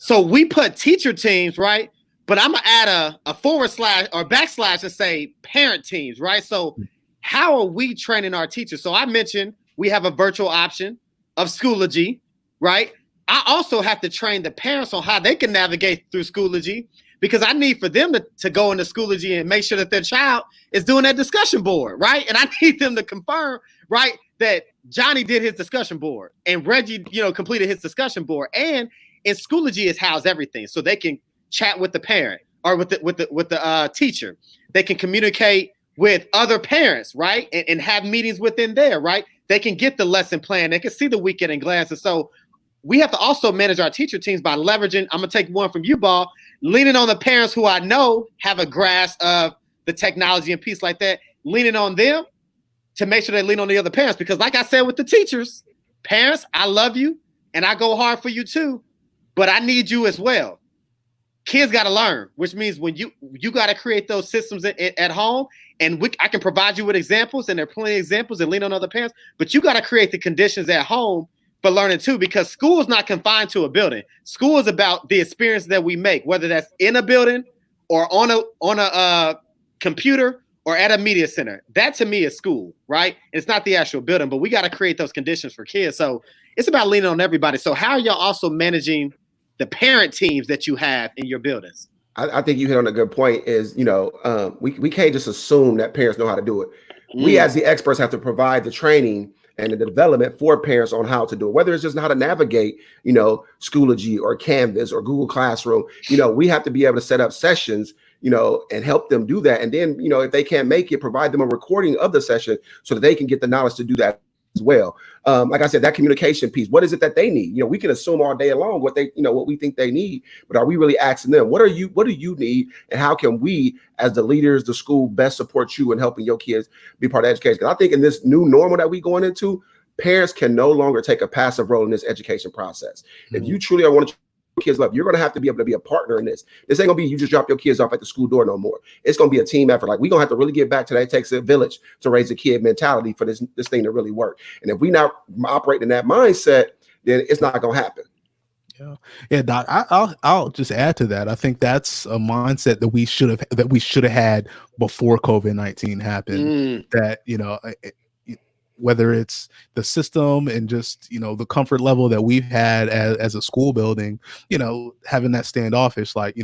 So we put teacher teams, right? But I'm going to add a forward slash or backslash and say parent teams, right? So how are we training our teachers? So I mentioned we have a virtual option of Schoology, right? I also have to train the parents on how they can navigate through Schoology, because I need for them to go into Schoology and make sure that their child is doing that discussion board, right? And I need them to confirm, right, that Johnny did his discussion board and Reggie, completed his discussion board. And in Schoology is housed everything, so they can chat with the parent or with the teacher. They can communicate with other parents, right, and have meetings within there, right. They can get the lesson plan. They can see the weekend in glances. So we have to also manage our teacher teams by leveraging. I'm gonna take one from you, Ball, leaning on the parents who I know have a grasp of the technology and piece like that, leaning on them to make sure they lean on the other parents. Because like I said with the teachers, parents, I love you. and I go hard for you too, but I need you as well. Kids got to learn, which means when you got to create those systems at home, and I can provide you with examples, and there are plenty of examples, and lean on other parents, but you got to create the conditions at home for learning too, because school is not confined to a building. School is about the experience that we make, whether that's in a building or on a computer or at a media center. That to me is school, right? It's not the actual building, but we got to create those conditions for kids. So it's about leaning on everybody. So how are y'all also managing the parent teams that you have in your buildings? I think you hit on a good point is, we can't just assume that parents know how to do it. We as the experts have to provide the training and the development for parents on how to do it, whether it's just how to navigate, Schoology or Canvas or Google Classroom. We have to be able to set up sessions, and help them do that. And then, if they can't make it, provide them a recording of the session so that they can get the knowledge to do that as well. Like I said, that communication piece, what is it that they need? We can assume all day long what they, what we think they need, but are we really asking them, what do you need? And how can we, as the leaders, the school, best support you in helping your kids be part of education? Because I think in this new normal that we're going into, parents can no longer take a passive role in this education process. If you truly want to kids love, you're going to have to be able to be a partner in this. This ain't gonna be you just drop your kids off at the school door no more. It's gonna be a team effort. Like, we're gonna have to really get back to that. It takes a village to raise a kid mentality for this thing to really work. And if we not operate in that mindset, then it's not gonna happen. Yeah, Doc. I'll just add to that. I think that's a mindset that we should have had before COVID-19 happened. That whether it's the system and just, the comfort level that we've had as a school building, having that standoffish, like,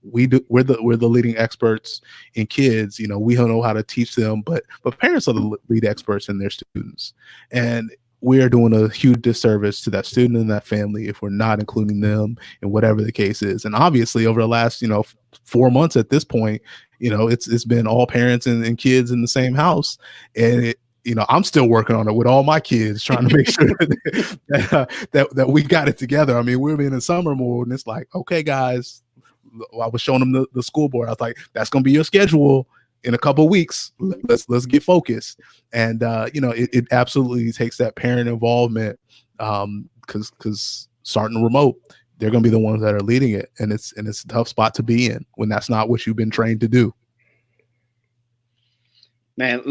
we're the leading experts in kids, we don't know how to teach them, but parents are the lead experts in their students. And we are doing a huge disservice to that student and that family if we're not including them in whatever the case is. And obviously over the last, 4 months at this point, it's been all parents and kids in the same house. And I'm still working on it with all my kids, trying to make sure that we got it together. I mean, we're in summer mode, and it's like, okay, guys, I was showing them the school board. I was like, that's going to be your schedule in a couple of weeks. Let's get focused. And, it absolutely takes that parent involvement, because starting remote, they're going to be the ones that are leading it. And it's a tough spot to be in when that's not what you've been trained to do. Man,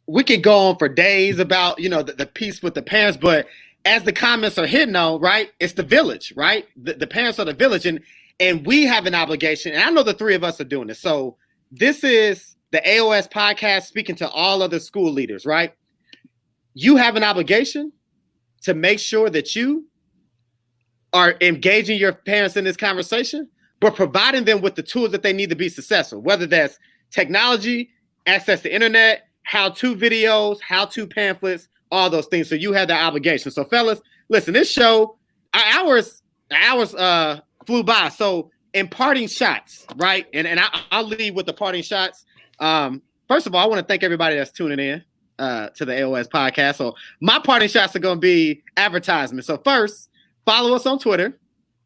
we could go on for days about, the piece with the parents, but as the comments are hitting on, right, it's the village, right? The parents are the village, and we have an obligation, and I know the three of us are doing this. So this is the AOS podcast speaking to all other school leaders, right? You have an obligation to make sure that you are engaging your parents in this conversation, but providing them with the tools that they need to be successful, whether that's technology, access to internet, how-to videos, how-to pamphlets, all those things. So you have that obligation. So fellas, listen, this show, hours flew by. So in parting shots, right? And I'll leave with the parting shots. First of all, I want to thank everybody that's tuning in to the AOS podcast. So my parting shots are going to be advertisements. So first, follow us on Twitter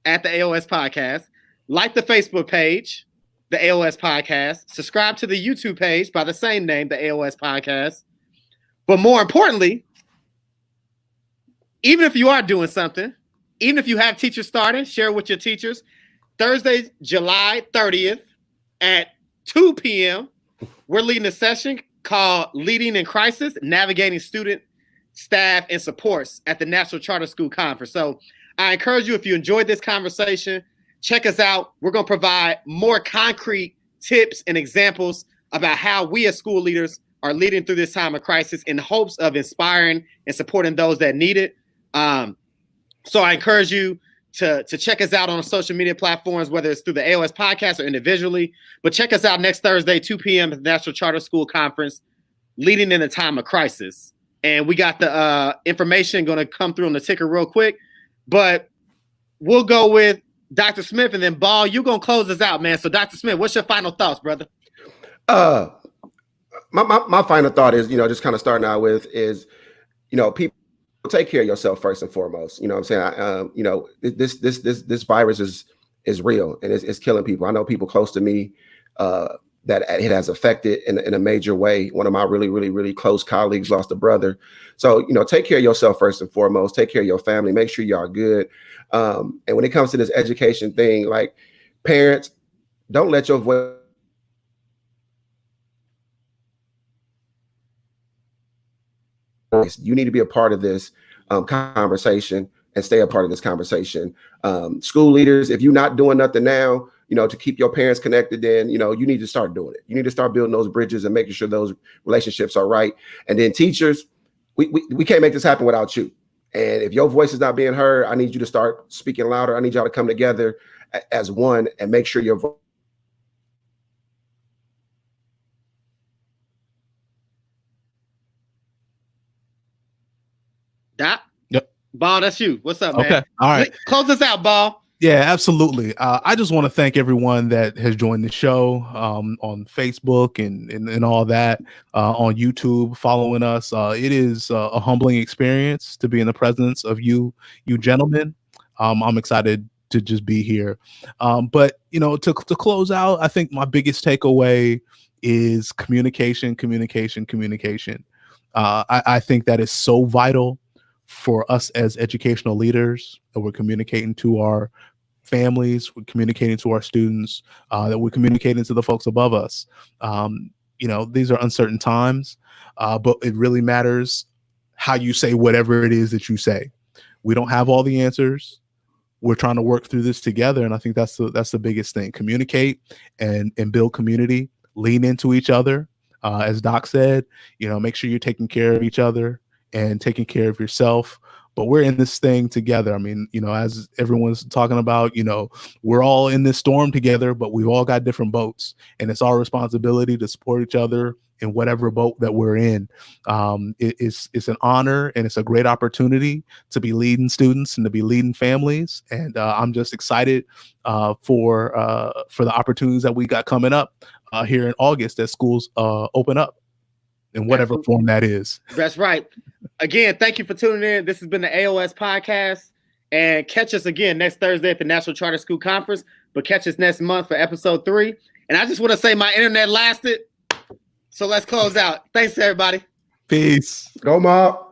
at the AOS podcast. Like the Facebook page, the AOS Podcast. Subscribe to the YouTube page by the same name, the AOS Podcast. But more importantly, even if you are doing something, even if you have teachers starting, share with your teachers. Thursday, July 30th at 2 p.m., we're leading a session called Leading in Crisis, Navigating Student, Staff, and Supports at the National Charter School Conference. So I encourage you, if you enjoyed this conversation, check us out. We're going to provide more concrete tips and examples about how we as school leaders are leading through this time of crisis in hopes of inspiring and supporting those that need it. So I encourage you to check us out on social media platforms, whether it's through the AOS podcast or individually. But check us out next Thursday, 2 p.m. at the National Charter School Conference, Leading in a Time of Crisis. And we got the information going to come through on the ticker real quick. But we'll go with Dr. Smith, and then Ball, you're going to close us out, man. So Dr. Smith, what's your final thoughts, brother? My final thought is, just kind of starting out with is, people take care of yourself first and foremost. You know what I'm saying? This virus is real, and it's killing people. I know people close to me that it has affected in a major way. One of my really, really, really close colleagues lost a brother. So, take care of yourself first and foremost. Take care of your family. Make sure y'all good. And when it comes to this education thing, like parents, don't let your voice. You need to be a part of this conversation and stay a part of this conversation. School leaders, if you're not doing nothing now, to keep your parents connected, then, you need to start doing it. You need to start building those bridges and making sure those relationships are right. And then teachers, we can't make this happen without you. And if your voice is not being heard, I need you to start speaking louder. I need y'all to come together as one and make sure your voice. Doc? Yep. Ball, that's you. What's up, man? Okay. All right. Close us out, Ball. Yeah, absolutely. I just want to thank everyone that has joined the show on Facebook and all that, on YouTube, following us. It is a humbling experience to be in the presence of you gentlemen. I'm excited to just be here. But, to close out, I think my biggest takeaway is communication. I think that is so vital for us as educational leaders, that we're communicating to our families, we're communicating to our students, that we're communicating to the folks above us. These are uncertain times, but it really matters how you say whatever it is that you say. We don't have all the answers. We're trying to work through this together, and I think that's the biggest thing. Communicate and build community. Lean into each other. As Doc said, make sure you're taking care of each other and taking care of yourself. But we're in this thing together. I mean, as everyone's talking about, we're all in this storm together, but we've all got different boats, and it's our responsibility to support each other in whatever boat that we're in. It's an honor, and it's a great opportunity to be leading students and to be leading families. And I'm just excited for the opportunities that we got coming up here in August as schools open up in whatever form that is. That's right. Again, thank you for tuning in. This has been the AOS Podcast. And catch us again next Thursday at the National Charter School Conference. But catch us next month for episode 3. And I just want to say my internet lasted. So let's close out. Thanks, everybody. Peace. Go, Mob.